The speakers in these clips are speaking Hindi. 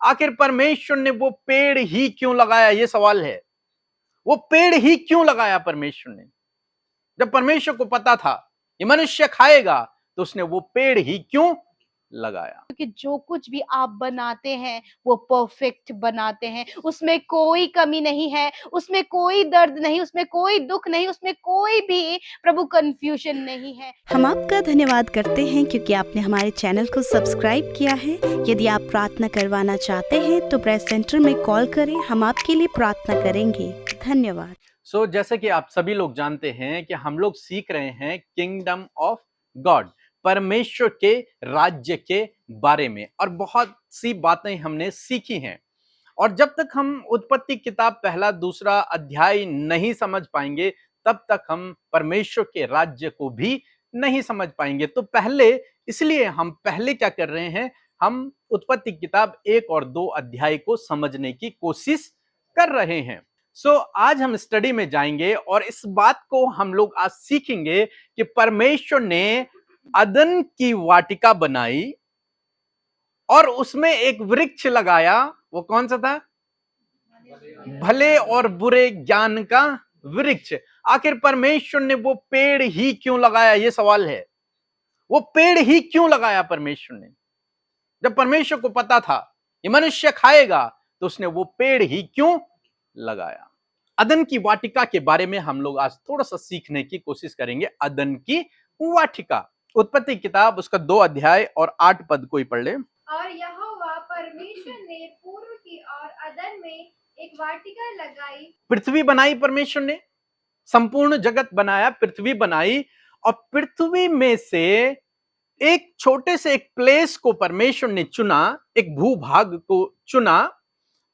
आखिर परमेश्वर ने वो पेड़ ही क्यों लगाया, ये सवाल है। वो पेड़ ही क्यों लगाया परमेश्वर ने? जब परमेश्वर को पता था ये मनुष्य खाएगा, तो उसने वो पेड़ ही क्यों लगाया? क्योंकि जो कुछ भी आप बनाते हैं वो परफेक्ट बनाते हैं, उसमें कोई कमी नहीं है, उसमें कोई दर्द नहीं, उसमें कोई दुख नहीं, उसमें कोई भी प्रभु कंफ्यूजन नहीं है। हम आपका धन्यवाद करते हैं क्योंकि आपने हमारे चैनल को सब्सक्राइब किया है। यदि आप प्रार्थना करवाना चाहते हैं तो प्रेस सेंटर में कॉल करें, हम आपके लिए प्रार्थना करेंगे। धन्यवाद। जैसे कि आप सभी लोग जानते हैं कि हम लोग सीख रहे हैं किंगडम ऑफ गॉड, परमेश्वर के राज्य के बारे में, और बहुत सी बातें हमने सीखी हैं। और जब तक हम उत्पत्ति किताब पहला दूसरा अध्याय नहीं समझ पाएंगे, तब तक हम परमेश्वर के राज्य को भी नहीं समझ पाएंगे। तो इसलिए हम पहले क्या कर रहे हैं, हम उत्पत्ति किताब 1 और 2 अध्याय को समझने की कोशिश कर रहे हैं। आज हम स्टडी में जाएंगे और इस बात को हम लोग आज सीखेंगे कि परमेश्वर ने अदन की वाटिका बनाई और उसमें एक वृक्ष लगाया। वो कौन सा था? भले और बुरे ज्ञान का वृक्ष। आखिर परमेश्वर ने वो पेड़ ही क्यों लगाया, ये सवाल है। वो पेड़ ही क्यों लगाया परमेश्वर ने? जब परमेश्वर को पता था ये मनुष्य खाएगा, तो उसने वो पेड़ ही क्यों लगाया? अदन की वाटिका के बारे में हम लोग आज थोड़ा सा सीखने की कोशिश करेंगे। अदन की वाटिका, उत्पत्ति किताब उसका 2 अध्याय और 8 पद कोई पढ़ ले। और यहोवा परमेश्वर ने पूर्व की ओर अदन में एक वाटिका लगाई। पृथ्वी बनाई परमेश्वर ने, संपूर्ण जगत बनाया, पृथ्वी बनाई, और पृथ्वी में से एक छोटे से एक प्लेस को परमेश्वर ने चुना, एक भूभाग को चुना,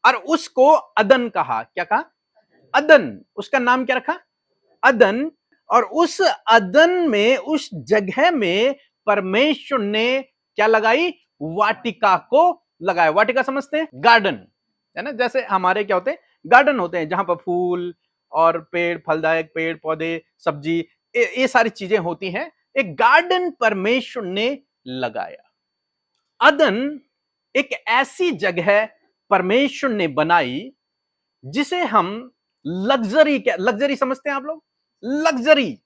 और उसको अदन कहा। क्या कहा? अदन। उसका नाम क्या रखा? अदन। और उस अदन में, उस जगह में परमेश्वर ने क्या लगाई? वाटिका को लगाया। वाटिका समझते हैं? गार्डन है ना। जैसे हमारे क्या होते हैं? गार्डन होते हैं, जहां पर फूल और पेड़, फलदायक पेड़ पौधे, सब्जी, ये सारी चीजें होती हैं। एक गार्डन परमेश्वर ने लगाया। अदन एक ऐसी जगह परमेश्वर ने बनाई जिसे हम लग्जरी समझते हैं आप लोग? लग्जरी,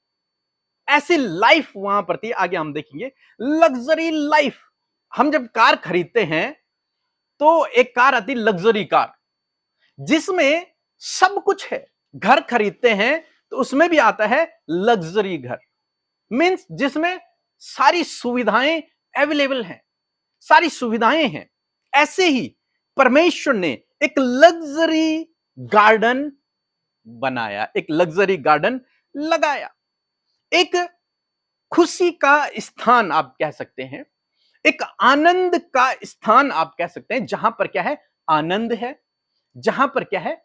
ऐसी लाइफ वहां पर थी। आगे हम देखेंगे लग्जरी लाइफ। हम जब कार खरीदते हैं तो एक कार आती लग्जरी कार, जिसमें सब कुछ है। घर खरीदते हैं तो उसमें भी आता है लग्जरी घर, मींस जिसमें सारी सुविधाएं अवेलेबल हैं, सारी सुविधाएं हैं। ऐसे ही परमेश्वर ने एक लग्जरी गार्डन बनाया, एक लग्जरी गार्डन लगाया, एक खुशी का स्थान आप कह सकते हैं, एक आनंद का स्थान आप कह सकते हैं, जहां पर क्या है? आनंद है, जहां पर क्या है?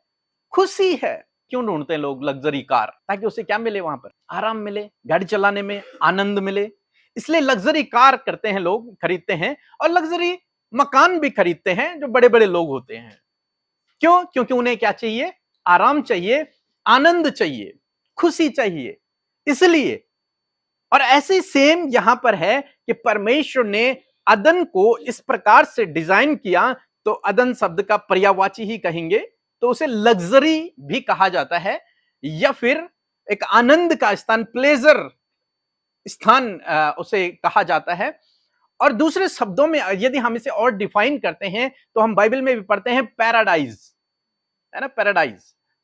खुशी है। क्यों ढूंढते हैं लोग लग्जरी कार? ताकि उसे क्या मिले? वहां पर आराम मिले, गाड़ी चलाने में आनंद मिले। इसलिए लग्जरी कार करते हैं लोग, खरीदते हैं, और लग्जरी मकान भी खरीदते हैं जो बड़े बड़े लोग होते हैं। क्यों? क्योंकि उन्हें क्या चाहिए? आराम चाहिए, आनंद चाहिए, खुशी चाहिए, इसलिए। और ऐसे सेम यहां पर है कि परमेश्वर ने अदन को इस प्रकार से डिजाइन किया, तो अदन शब्द का पर्यायवाची ही कहेंगे, तो उसे लग्जरी भी कहा जाता है, या फिर एक आनंद का स्थान, प्लेजर स्थान उसे कहा जाता है। और दूसरे शब्दों में यदि हम इसे और डिफाइन करते हैं तो हम बाइबल में भी पढ़ते हैं पैराडाइज, है ना।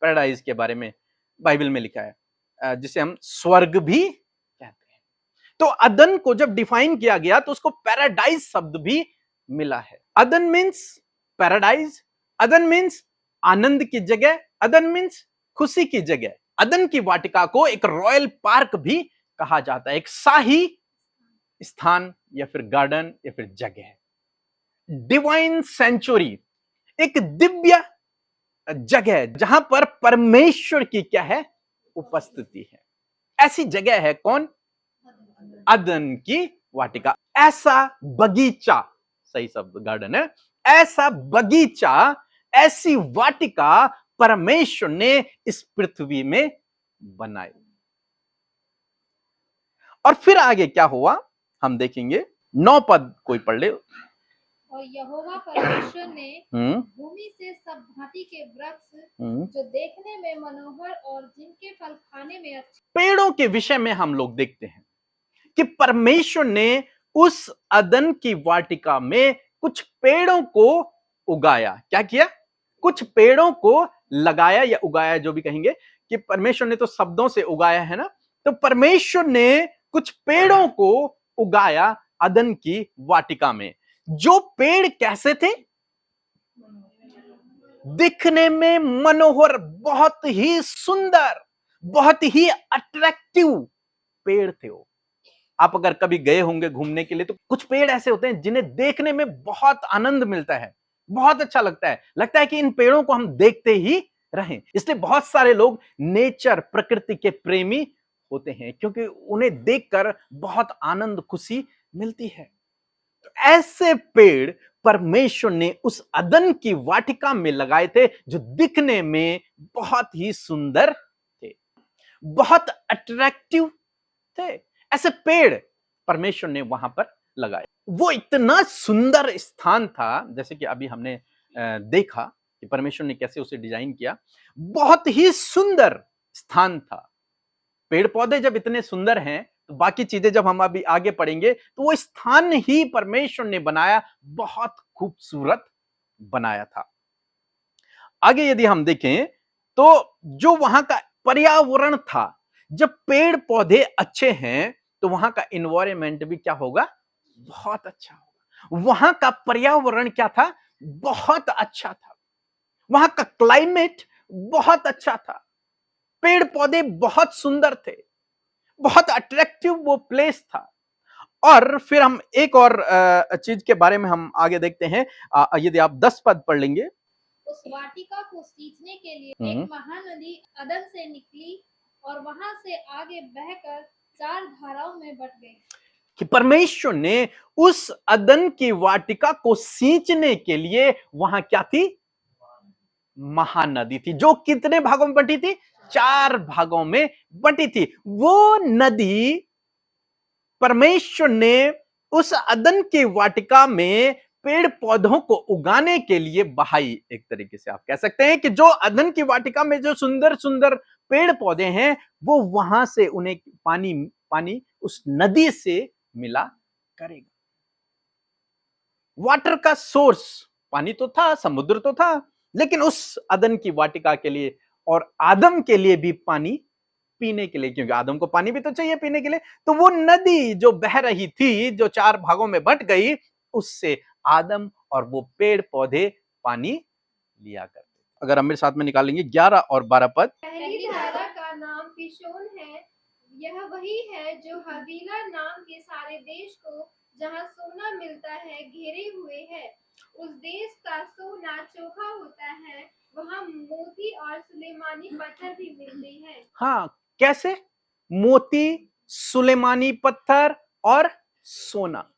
पैराडाइज के बारे में बाइबल में लिखा है, जिसे हम स्वर्ग भी कहते हैं। तो अदन को जब डिफाइन किया गया तो उसको पैराडाइज शब्द भी मिला है। अदन मीन्स पैराडाइज, अदन मीन्स आनंद की जगह, अदन मीन्स खुशी की जगह। अदन की वाटिका को एक रॉयल पार्क भी कहा जाता है, एक शाही स्थान या फिर गार्डन या फिर जगह। डिवाइन सेंचुरी, एक दिव्य जगह जहां पर परमेश्वर की क्या है? उपस्थिति है। ऐसी जगह है कौन? अदन की वाटिका। ऐसा बगीचा, सही शब्द गार्डन है, ऐसा बगीचा, ऐसी वाटिका परमेश्वर ने इस पृथ्वी में बनाई। और फिर आगे क्या हुआ हम देखेंगे। 9 पद कोई पढ़ ले। और यहोवा परमेश्वर ने हम्म भूमि से सब भांति के वृक्ष हम्म जो देखने में मनोहर और जिनके फल खाने में अच्छे पेड़ों के विषय में हम लोग देखते हैं कि परमेश्वर ने उस अदन की वाटिका में कुछ पेड़ों को उगाया। क्या किया? कुछ पेड़ों को लगाया या उगाया, जो भी कहेंगे, कि परमेश्वर ने तो शब्दों से उगाया है ना, तो परमेश्वर ने कुछ पेड़ों को उगाया अदन की वाटिका में। जो पेड़ कैसे थे? दिखने में मनोहर, बहुत ही सुंदर, बहुत ही अट्रैक्टिव पेड़ थे वो। आप अगर कभी गए होंगे घूमने के लिए तो कुछ पेड़ ऐसे होते हैं जिन्हें देखने में बहुत आनंद मिलता है, बहुत अच्छा लगता है कि इन पेड़ों को हम देखते ही रहें। इसलिए बहुत सारे लोग नेचर, प्रकृति के प्रेमी होते हैं, क्योंकि उन्हें देखकर बहुत आनंद, खुशी मिलती है। तो ऐसे पेड़ परमेश्वर ने उस अदन की वाटिका में लगाए थे, जो दिखने में बहुत ही सुंदर थे, बहुत अट्रैक्टिव थे। ऐसे पेड़ परमेश्वर ने वहां पर लगाए। वो इतना सुंदर स्थान था, जैसे कि अभी हमने देखा कि परमेश्वर ने कैसे उसे डिजाइन किया। बहुत ही सुंदर स्थान था। पेड़ पौधे जब इतने सुंदर हैं, तो बाकी चीजें जब हम अभी आगे पढ़ेंगे तो वो स्थान ही परमेश्वर ने बनाया, बहुत खूबसूरत बनाया था। आगे यदि हम देखें तो जो वहां का पर्यावरण था, जब पेड़ पौधे अच्छे हैं तो वहां का इन्वायरमेंट भी क्या होगा? बहुत अच्छा होगा। वहां का पर्यावरण क्या था? बहुत अच्छा था। वहां का क्लाइमेट बहुत अच्छा था। पेड़ पौधे बहुत सुंदर थे, बहुत अट्रैक्टिव वो प्लेस था। और फिर हम एक और चीज के बारे में हम आगे देखते हैं। यदि आप 10 पद पढ़ लेंगे। उस वाटिका को सींचने के लिए एक महानदी अदन से निकली और वहां से आगे बहकर 4 धाराओं में बट गई। कि परमेश्वर ने उस अदन की वाटिका को सींचने के लिए वहां क्या थी? महानदी थी, जो कितने भागों में बटी थी? 4 भागों में बटी थी। वो नदी परमेश्वर ने उस अदन की वाटिका में पेड़ पौधों को उगाने के लिए बहाई। एक तरीके से आप कह सकते हैं कि जो अदन की वाटिका में जो सुंदर सुंदर पेड़ पौधे हैं, वो वहां से उन्हें पानी उस नदी से मिला करेगा। वाटर का सोर्स पानी तो था, समुद्र तो था, लेकिन उस अदन की वाटिका के लिए और आदम के लिए भी पानी पीने के लिए, क्योंकि आदम को पानी भी तो चाहिए पीने के लिए, तो वो नदी जो बह रही थी, जो 4 भागों में बट गई, उससे आदम और वो पेड़ पौधे पानी लिया करते। अगर हम मेरे साथ में निकालेंगे 11 और 12 पद। पहली धारा का नाम पिशोन है। यह वही है जो हवीला नाम के सारे देश को, जहाँ सोना मिलता है, घेरे हुए है। उस देश का सोना चोखा होता है, वहाँ मोती और सुलेमानी पत्थर भी मिलते हैं। हाँ, कैसे? मोती, सुलेमानी पत्थर और सोना।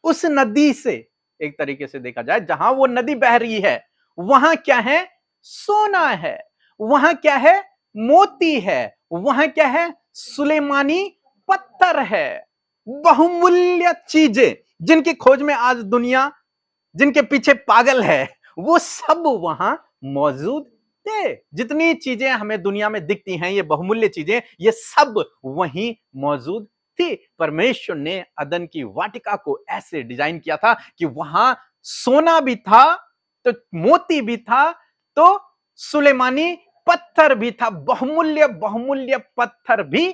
उस नदी से, एक तरीके से देखा जाए, जहां वो नदी बह रही है, वहां क्या है? सोना है। वहां क्या है? मोती है। वहां क्या है? सुलेमानी पत्थर है। बहुमूल्य चीजें, जिनकी खोज में आज दुनिया, जिनके पीछे पागल है, वो सब वहां मौजूद थे। जितनी चीजें हमें दुनिया में दिखती हैं, ये बहुमूल्य चीजें, ये सब वहीं मौजूद थी। परमेश्वर ने अदन की वाटिका को ऐसे डिजाइन किया था कि वहां सोना भी था, तो मोती भी था, तो सुलेमानी पत्थर भी था, बहुमूल्य बहुमूल्य पत्थर भी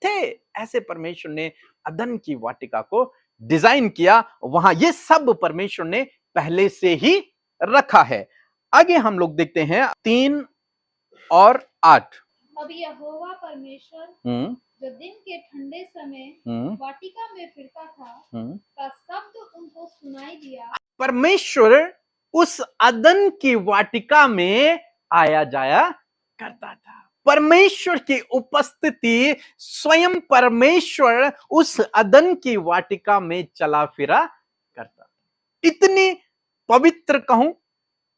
थे। ऐसे परमेश्वर ने अदन की वाटिका को डिजाइन किया। वहां ये सब परमेश्वर ने पहले से ही रखा है। आगे हम लोग देखते हैं 3 और 8। अब यहोवा परमेश्वर जो दिन के ठंडे समय वाटिका में फिरता था, का शब्द उनको सुनाई दिया। परमेश्वर उस अदन की वाटिका में आया जाया करता था। परमेश्वर की उपस्थिति, स्वयं परमेश्वर उस अदन की वाटिका में चला फिरा करता था। इतनी पवित्र कहूं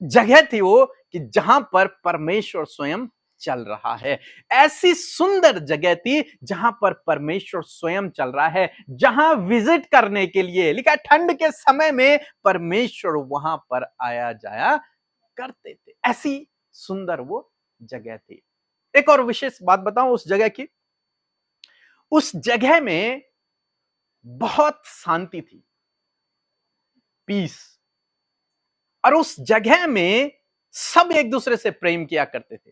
जगह थी वो, कि जहां पर परमेश्वर स्वयं चल रहा है। ऐसी सुंदर जगह थी जहां पर परमेश्वर स्वयं चल रहा है, जहां विजिट करने के लिए लिखा, ठंड के समय में परमेश्वर वहां पर आया जाया करते थे। ऐसी सुंदर वो जगह थी। एक और विशेष बात बताऊं उस जगह की, उस जगह में बहुत शांति थी, पीस। और उस जगह में सब एक दूसरे से प्रेम किया करते थे।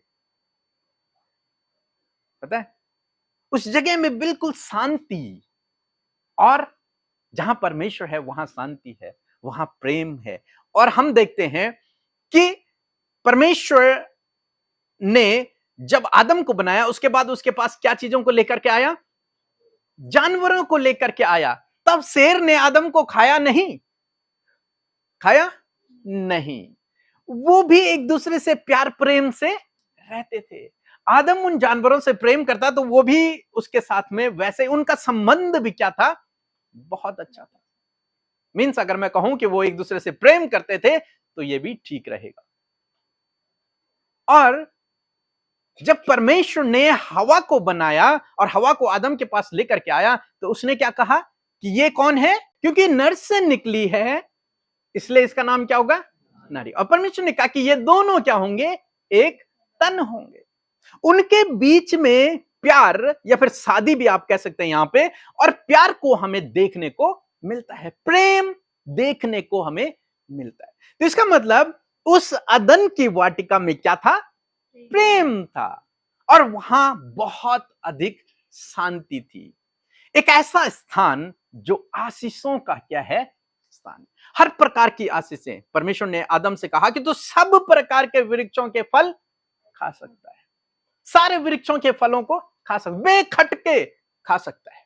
पता है, उस जगह में बिल्कुल शांति, और जहां परमेश्वर है वहां शांति है, वहां प्रेम है। और हम देखते हैं कि परमेश्वर ने जब आदम को बनाया, उसके बाद उसके पास क्या चीजों को लेकर के आया? जानवरों को लेकर के आया। तब शेर ने आदम को खाया नहीं, खाया नहीं। वो भी एक दूसरे से प्यार प्रेम से रहते थे। आदम उन जानवरों से प्रेम करता तो वो भी उसके साथ में वैसे, उनका संबंध भी क्या था? बहुत अच्छा था। मीन्स अगर मैं कहूं कि वो एक दूसरे से प्रेम करते थे तो ये भी ठीक रहेगा। और जब परमेश्वर ने हवा को बनाया और हवा को आदम के पास लेकर के आया, तो उसने क्या कहा कि ये कौन है? क्योंकि नर से निकली है, इसलिए इसका नाम क्या होगा? नारी। और परमेश्वर ने कहा कि ये दोनों क्या होंगे? एक तन होंगे। उनके बीच में प्यार, या फिर शादी भी आप कह सकते हैं यहां पे, और प्यार को हमें देखने को मिलता है, प्रेम देखने को हमें मिलता है। तो इसका मतलब उस अदन की वाटिका में क्या था? प्रेम था, और वहां बहुत अधिक शांति थी। एक ऐसा स्थान जो आशीषों का क्या है? स्थान। हर प्रकार की आशीषें। परमेश्वर ने आदम से कहा कि तू सब प्रकार के वृक्षों के फल खा सकता है, सारे वृक्षों के फलों को खा सकता, बेखटके खा सकता है।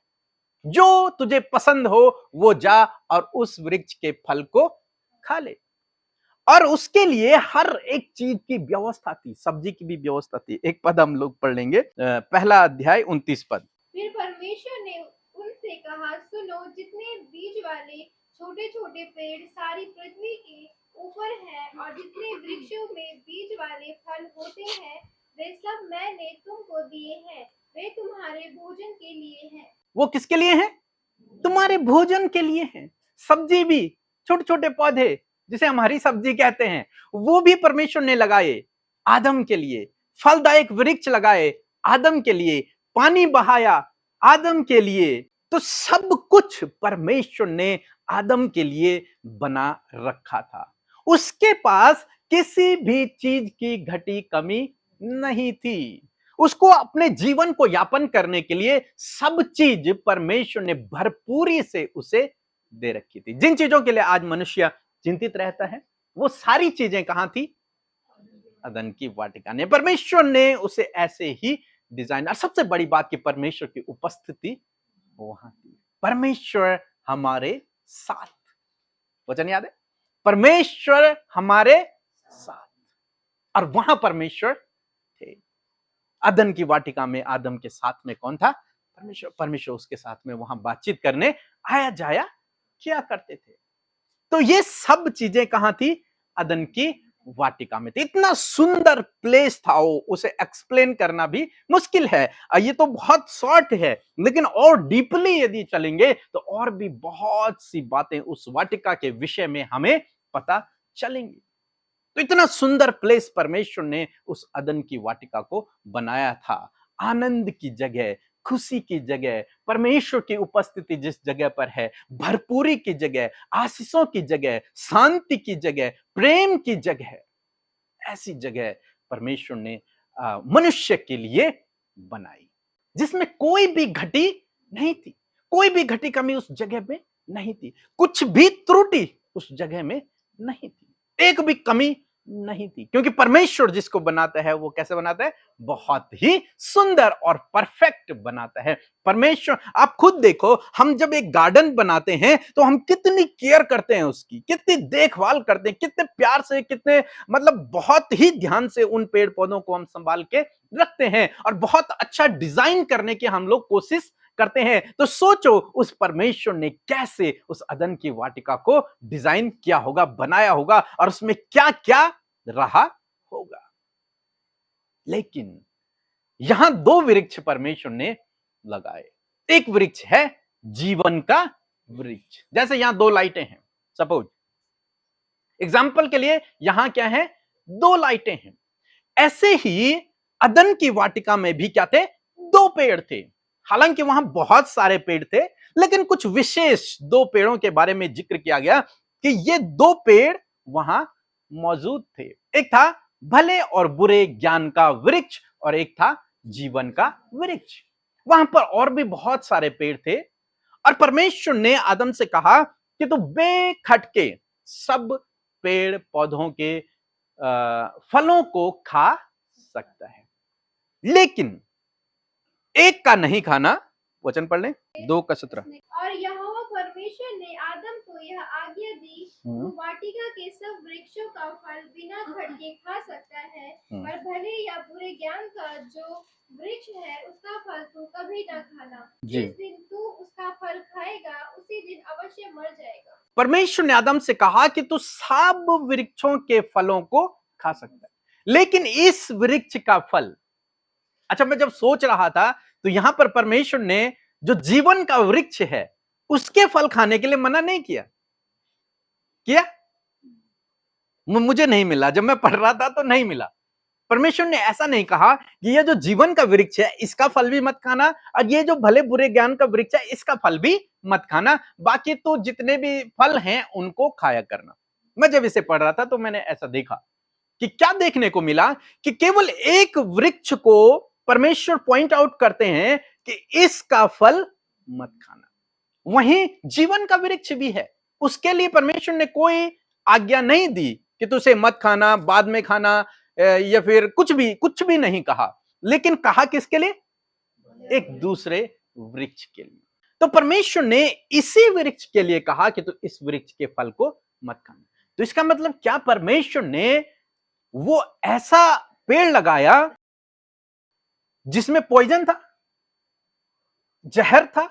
जो तुझे पसंद हो वो जा और उस वृक्ष के फल को खा ले। और उसके लिए हर एक चीज की व्यवस्था थी, सब्जी की भी व्यवस्था थी। एक पद हम लोग पढ़ लेंगे, पहला अध्याय 29 पद। फिर परमेश्वर ने उनसे कहा, सुनो, जितने बीज वाले छोटे छोटे पेड़ सारी पृथ्वी के ऊपर हैं, और जितने वृक्षों में बीज वाले फल होते हैं, वे सब मैंने तुमको दिए हैं। वे तुम्हारे भोजन के लिए हैं। वो किसके लिए हैं? तुम्हारे भोजन के लिए हैं। सब्जी भी, छोटे छोटे पौधे जिसे हम हरी सब्जी कहते हैं, वो भी परमेश्वर ने लगाए आदम के लिए। फलदायक वृक्ष लगाए आदम के लिए, पानी बहाया आदम के लिए। तो सब कुछ परमेश्वर ने आदम के लिए बना रखा था। उसके पास किसी भी चीज की घटी कमी नहीं थी। उसको अपने जीवन को यापन करने के लिए सब चीज परमेश्वर ने भरपूरी से उसे दे रखी थी। जिन चीजों के लिए आज मनुष्य चिंतित रहता है, वो सारी चीजें कहां थी? अदन की वाटिका ने। परमेश्वर ने उसे ऐसे ही डिजाइन। और सबसे बड़ी बात कि परमेश्वर की उपस्थिति वहां थी। परमेश्वर हमारे साथ, वचन याद है? परमेश्वर हमारे साथ, और वहां परमेश्वर थे। अदन की वाटिका में आदम के साथ में कौन था? परमेश्वर। परमेश्वर उसके साथ में वहां बातचीत करने आया जाया किया करते थे। तो ये सब चीजें कहां थी? अदन की वाटिका में थी। इतना सुंदर प्लेस था वो, उसे एक्सप्लेन करना भी मुश्किल है। ये तो बहुत शॉर्ट है, लेकिन और डीपली यदि चलेंगे तो और भी बहुत सी बातें उस वाटिका के विषय में हमें पता चलेंगी। तो इतना सुंदर प्लेस परमेश्वर ने उस अदन की वाटिका को बनाया था। आनंद की जगह, खुशी की जगह, परमेश्वर की उपस्थिति जिस जगह पर है, भरपूरी की जगह, आशीषों की जगह, शांति की जगह, प्रेम की जगह, ऐसी जगह परमेश्वर ने मनुष्य के लिए बनाई, जिसमें कोई भी घटी नहीं थी, कोई भी घटी कमी उस जगह में नहीं थी, कुछ भी त्रुटि उस जगह में नहीं थी, एक भी कमी नहीं थी। क्योंकि परमेश्वर जिसको बनाता है वो कैसे बनाता है? बहुत ही सुंदर और परफेक्ट बनाता है। परमेश्वर, आप खुद देखो, हम जब एक गार्डन बनाते हैं तो हम कितनी केयर करते हैं उसकी, कितनी देखभाल करते हैं, कितने प्यार से, कितने मतलब बहुत ही ध्यान से उन पेड़ पौधों को हम संभाल के रखते हैं, और बहुत अच्छा डिजाइन करने की हम लोग कोशिश करते हैं। तो सोचो उस परमेश्वर ने कैसे उस अदन की वाटिका को डिजाइन किया होगा, बनाया होगा, और उसमें क्या क्या रहा होगा। लेकिन यहां दो वृक्ष परमेश्वर ने लगाए। एक वृक्ष है जीवन का वृक्ष, जैसे यहां दो लाइटें हैं, सपोज एग्जाम्पल के लिए यहां क्या है, दो लाइटें हैं। ऐसे ही अदन की वाटिका में भी क्या थे, दो पेड़ थे। हालांकि वहां बहुत सारे पेड़ थे, लेकिन कुछ विशेष दो पेड़ों के बारे में जिक्र किया गया कि ये दो पेड़ वहां मौजूद थे। एक था भले और बुरे ज्ञान का वृक्ष और एक था जीवन का वृक्ष। वहां पर और भी बहुत सारे पेड़ थे और परमेश्वर ने आदम से कहा कि तू बेखटके सब पेड़ पौधों के फलों को खा सकता है, लेकिन एक का नहीं खाना। वचन पढ़ लें 2:17। और यहोवा परमेश्वर ने आदम को यह आज्ञा दी, तू वाटिका के सब वृक्षों का फल बिना खटके खा सकता है, पर भले या बुरे ज्ञान का जो वृक्ष है उसका फल तू कभी न खाना। जिस दिन तू उसका फल खाएगा उसी दिन अवश्य मर जाएगा। परमेश्वर ने आदम से कहा कि तू सब वृक्षों के फलों को खा सकता है, लेकिन इस वृक्ष का फल, अच्छा मैं जब सोच रहा था तो यहां पर परमेश्वर ने जो जीवन का वृक्ष है उसके फल खाने के लिए मना नहीं किया मुझे नहीं मिला, जब मैं पढ़ रहा था तो नहीं मिला। परमेश्वर ने ऐसा नहीं कहा कि ये जो जीवन का वृक्ष है इसका फल भी मत खाना और ये जो भले बुरे ज्ञान का वृक्ष है इसका फल भी मत खाना, बाकी तो जितने भी फल हैं उनको खाया करना। मैं जब इसे पढ़ रहा था तो मैंने ऐसा देखा कि क्या देखने को मिला कि केवल एक वृक्ष को परमेश्वर पॉइंट आउट करते हैं कि इसका फल मत खाना। वहीं जीवन का वृक्ष भी है, उसके लिए परमेश्वर ने कोई आज्ञा नहीं दी कि तुझे मत खाना, बाद में खाना, या फिर कुछ भी नहीं कहा, लेकिन कहा किसके लिए, एक दूसरे वृक्ष के लिए। तो परमेश्वर ने इसी वृक्ष के लिए कहा कि तू इस वृक्ष के फल को मत खाना। तो इसका मतलब क्या, परमेश्वर ने वो ऐसा पेड़ लगाया जिसमें पॉइजन था, जहर था?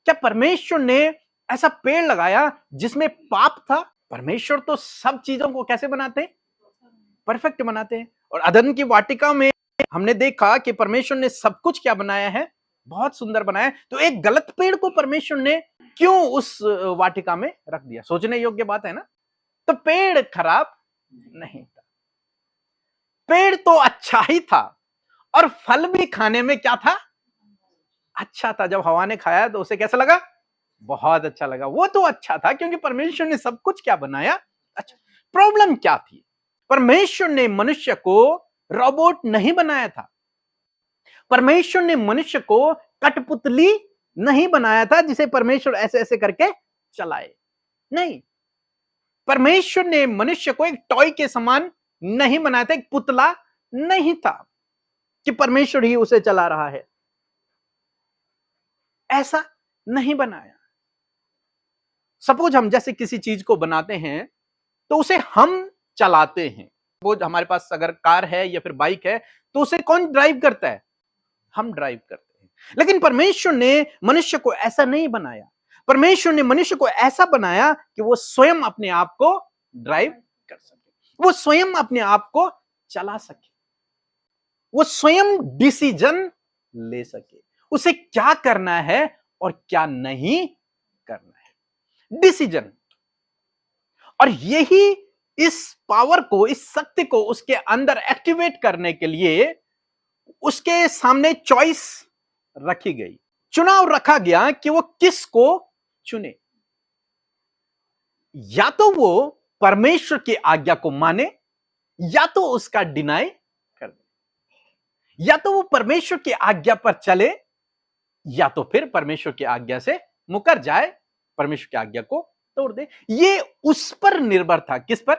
क्या परमेश्वर ने ऐसा पेड़ लगाया जिसमें पाप था? परमेश्वर तो सब चीजों को कैसे बनाते हैं, परफेक्ट बनाते हैं। और अदन की वाटिका में हमने देखा कि परमेश्वर ने सब कुछ क्या बनाया है, बहुत सुंदर बनाया। तो एक गलत पेड़ को परमेश्वर ने क्यों उस वाटिका में रख दिया? सोचने योग्य बात है ना। तो पेड़ खराब नहीं था, पेड़ तो अच्छा ही था और फल भी खाने में क्या था, अच्छा था। जब हवा ने खाया तो उसे कैसा लगा, बहुत अच्छा लगा। वो तो अच्छा था क्योंकि परमेश्वर ने सब कुछ क्या बनाया, अच्छा। प्रॉब्लम क्या थी, परमेश्वर ने मनुष्य को रोबोट नहीं बनाया था, परमेश्वर ने मनुष्य को कठपुतली नहीं बनाया था जिसे परमेश्वर ऐसे ऐसे करके चलाए, नहीं। परमेश्वर ने मनुष्य को एक टॉय के समान नहीं बनाया था, एक पुतला नहीं था कि परमेश्वर ही उसे चला रहा है, ऐसा नहीं बनाया। सपोज हम जैसे किसी चीज को बनाते हैं तो उसे हम चलाते हैं। वो हमारे पास अगर कार है या फिर बाइक है तो उसे कौन ड्राइव करता है, हम ड्राइव करते हैं। लेकिन परमेश्वर ने मनुष्य को ऐसा नहीं बनाया। परमेश्वर ने मनुष्य को ऐसा बनाया कि वो स्वयं अपने आप को ड्राइव कर सके, वो स्वयं अपने आप को चला सके, वो स्वयं डिसीजन ले सके, उसे क्या करना है और क्या नहीं करना है, डिसीजन। और यही इस पावर को, इस शक्ति को उसके अंदर एक्टिवेट करने के लिए उसके सामने चॉइस रखी गई, चुनाव रखा गया कि वो किसको चुने। या तो वो परमेश्वर की आज्ञा को माने या तो उसका डिनाई कर दे, या तो वो परमेश्वर की आज्ञा पर चले या तो फिर परमेश्वर की आज्ञा से मुकर जाए, परमेश्वर की आज्ञा को तोड़ दे। ये उस पर निर्भर था, किस पर,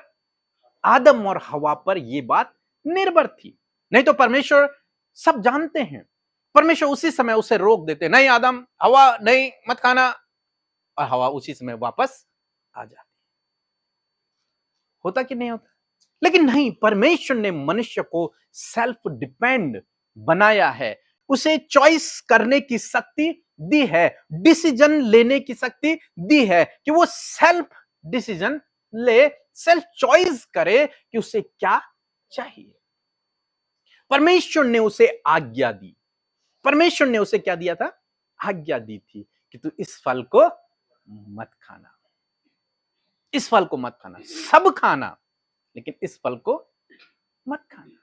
आदम और हवा पर ये बात निर्भर थी। नहीं तो परमेश्वर सब जानते हैं, परमेश्वर उसी समय उसे रोक देते, नहीं आदम, हवा नहीं, मत खाना, और हवा उसी समय वापस आ जाती। होता कि नहीं होता? लेकिन नहीं, परमेश्वर ने मनुष्य को सेल्फ डिपेंड बनाया है, उसे चॉइस करने की शक्ति दी है, डिसीजन लेने की शक्ति दी है कि वो सेल्फ डिसीजन ले, सेल्फ चॉइस करे कि उसे क्या चाहिए। परमेश्वर ने उसे आज्ञा दी। परमेश्वर ने उसे क्या दिया था? आज्ञा दी थी कि तू इस फल को मत खाना, इस फल को मत खाना, सब खाना लेकिन इस फल को मत खाना।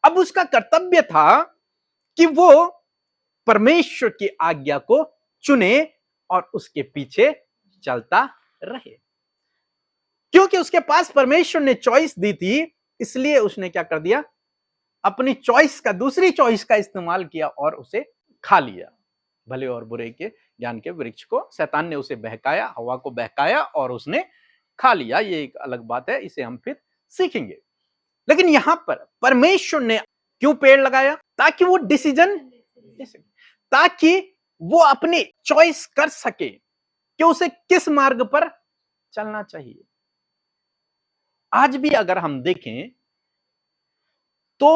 अब उसका कर्तव्य था कि वो परमेश्वर की आज्ञा को चुने और उसके पीछे चलता रहे। क्योंकि उसके पास परमेश्वर ने चॉइस दी थी, इसलिए उसने क्या कर दिया? अपनी चॉइस का, दूसरी चॉइस का इस्तेमाल किया और उसे खा लिया। भले और बुरे के ज्ञान के वृक्ष को शैतान ने उसे बहकाया, हवा को बहकाया और उसने खा लिया। ये एक अलग बात है, इसे हम फिर सीखेंगे। लेकिन यहां पर परमेश्वर ने क्यों पेड़ लगाया? ताकि वो डिसीजन ले सके, ताकि वो अपनी चॉइस कर सके कि उसे किस मार्ग पर चलना चाहिए। आज भी अगर हम देखें तो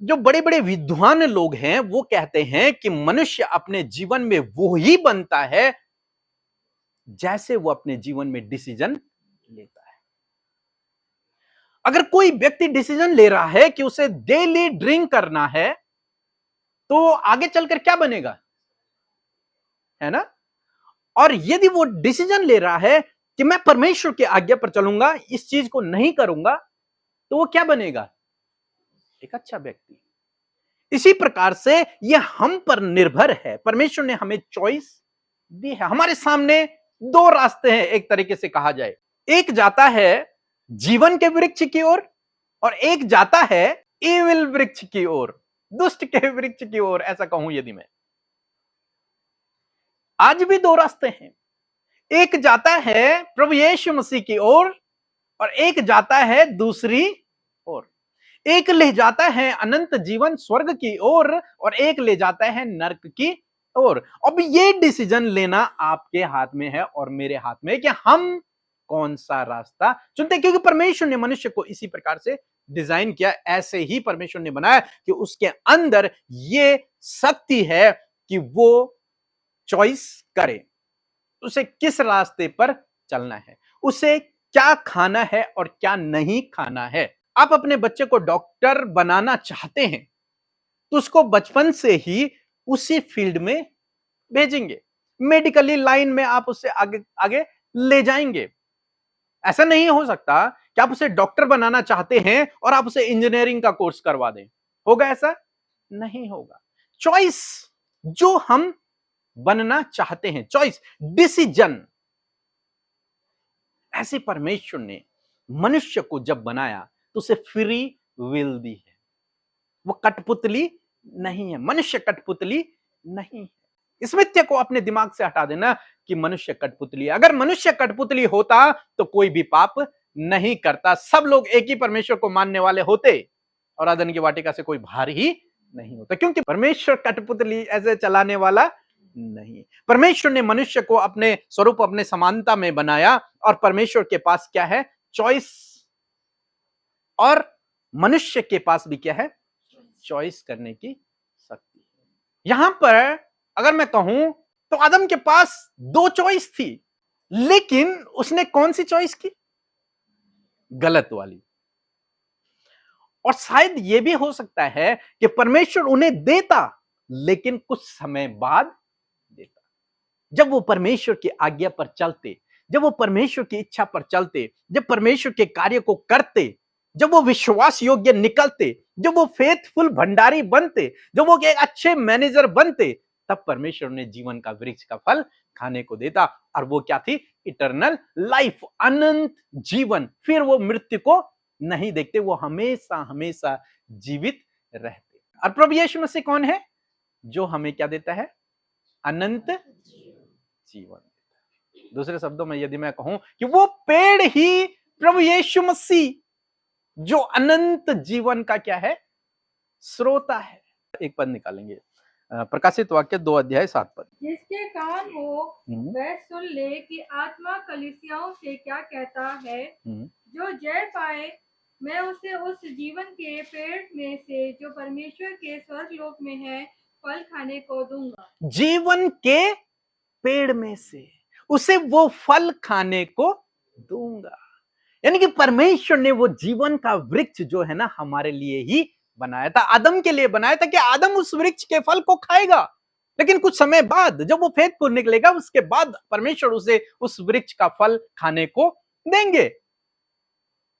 जो बड़े बड़े विद्वान लोग हैं वो कहते हैं कि मनुष्य अपने जीवन में वो ही बनता है जैसे वो अपने जीवन में डिसीजन लेता है। अगर कोई व्यक्ति डिसीजन ले रहा है कि उसे डेली ड्रिंक करना है तो आगे चलकर क्या बनेगा, है ना? और यदि वो डिसीजन ले रहा है कि मैं परमेश्वर की आज्ञा पर चलूंगा, इस चीज को नहीं करूंगा, तो वो क्या बनेगा? एक अच्छा व्यक्ति। इसी प्रकार से यह हम पर निर्भर है। परमेश्वर ने हमें चॉइस दी है। हमारे सामने दो रास्ते हैं, एक तरीके से कहा जाए। एक जाता है जीवन के वृक्ष की ओर और एक जाता है इविल वृक्ष की ओर, दुष्ट के वृक्ष की ओर, ऐसा कहूं यदि मैं। आज भी दो रास्ते हैं। एक जाता है प्रभु यीशु मसीह की ओर और एक जाता है दूसरी ओर। एक ले जाता है अनंत जीवन स्वर्ग की ओर और एक ले जाता है नरक की ओर। अब ये डिसीजन लेना आपके हाथ में है और मेरे हाथ में है कि हम कौन सा रास्ता चुनते हैं। क्योंकि परमेश्वर ने मनुष्य को इसी प्रकार से डिजाइन किया, ऐसे ही परमेश्वर ने बनाया कि उसके अंदर ये शक्ति है कि वो चॉइस करे, उसे किस रास्ते पर चलना है, उसे क्या खाना है और क्या नहीं खाना है। आप अपने बच्चे को डॉक्टर बनाना चाहते हैं तो उसको बचपन से ही उसी फील्ड में भेजेंगे, मेडिकली लाइन में आप उससे आगे आगे ले जाएंगे। ऐसा नहीं हो सकता कि आप उसे डॉक्टर बनाना चाहते हैं और आप उसे इंजीनियरिंग का कोर्स करवा दें। होगा ऐसा? नहीं होगा। चॉइस जो हम बनना चाहते हैं, चॉइस, डिसीजन, ऐसे परमेश्वर ने मनुष्य को जब बनाया तो उसे फ्री विल दी है। वो कठपुतली नहीं है, मनुष्य कठपुतली नहीं है। इस मिथ्या को अपने दिमाग से हटा देना कि मनुष्य कठपुतली है। अगर मनुष्य कठपुतली होता तो कोई भी पाप नहीं करता, सब लोग एक ही परमेश्वर को मानने वाले होते और अदन की वाटिका से कोई बाहर ही नहीं होता। क्योंकि परमेश्वर कठपुतली ऐसे चलाने वाला नहीं। परमेश्वर ने मनुष्य को अपने स्वरूप, अपने समानता में बनाया और परमेश्वर के पास क्या है? चॉइस। और मनुष्य के पास भी क्या है? चॉइस करने की शक्ति। यहां पर अगर मैं कहूं तो आदम के पास दो चॉइस थी, लेकिन उसने कौन सी चॉइस की? गलत वाली। और शायद यह भी हो सकता है कि परमेश्वर उन्हें देता लेकिन कुछ समय बाद देता। जब वो परमेश्वर की आज्ञा पर चलते, जब वो परमेश्वर की इच्छा पर चलते, जब परमेश्वर के कार्य को करते, जब वो विश्वास योग्य निकलते, जब वो फेथफुल भंडारी बनते, जब वो एक अच्छे मैनेजर बनते, तब परमेश्वर ने जीवन का वृक्ष का फल खाने को देता। और वो क्या थी? इटर्नल लाइफ, अनंत जीवन। फिर वो मृत्यु को नहीं देखते, वो हमेशा हमेशा जीवित रहते। और प्रभु यीशु मसीह कौन है? जो हमें क्या देता है? अनंत जीवन। दूसरे शब्दों में यदि मैं कहूं कि वो पेड़ ही प्रभु यीशु मसीह जो अनंत जीवन का क्या है? श्रोता है। एक पद निकालेंगे, प्रकाशित वाक्य 2 अध्याय 7 पद। जिसके कान हो वह सुन ले कि आत्मा कलीसियाओं से क्या कहता है। जो जय पाए मैं उसे उस जीवन के पेड़ में से जो परमेश्वर के स्वर्गलोक में है फल खाने को दूंगा। जीवन के पेड़ में से उसे वो फल खाने को दूंगा। यानी कि परमेश्वर ने वो जीवन का वृक्ष जो है ना हमारे लिए ही बनाया था, आदम के लिए बनाया था कि आदम उस वृक्ष के फल को खाएगा। लेकिन कुछ समय बाद जब वो फेथफुल निकलेगा, उसके बाद परमेश्वर उसे उस वृक्ष का फल खाने को देंगे।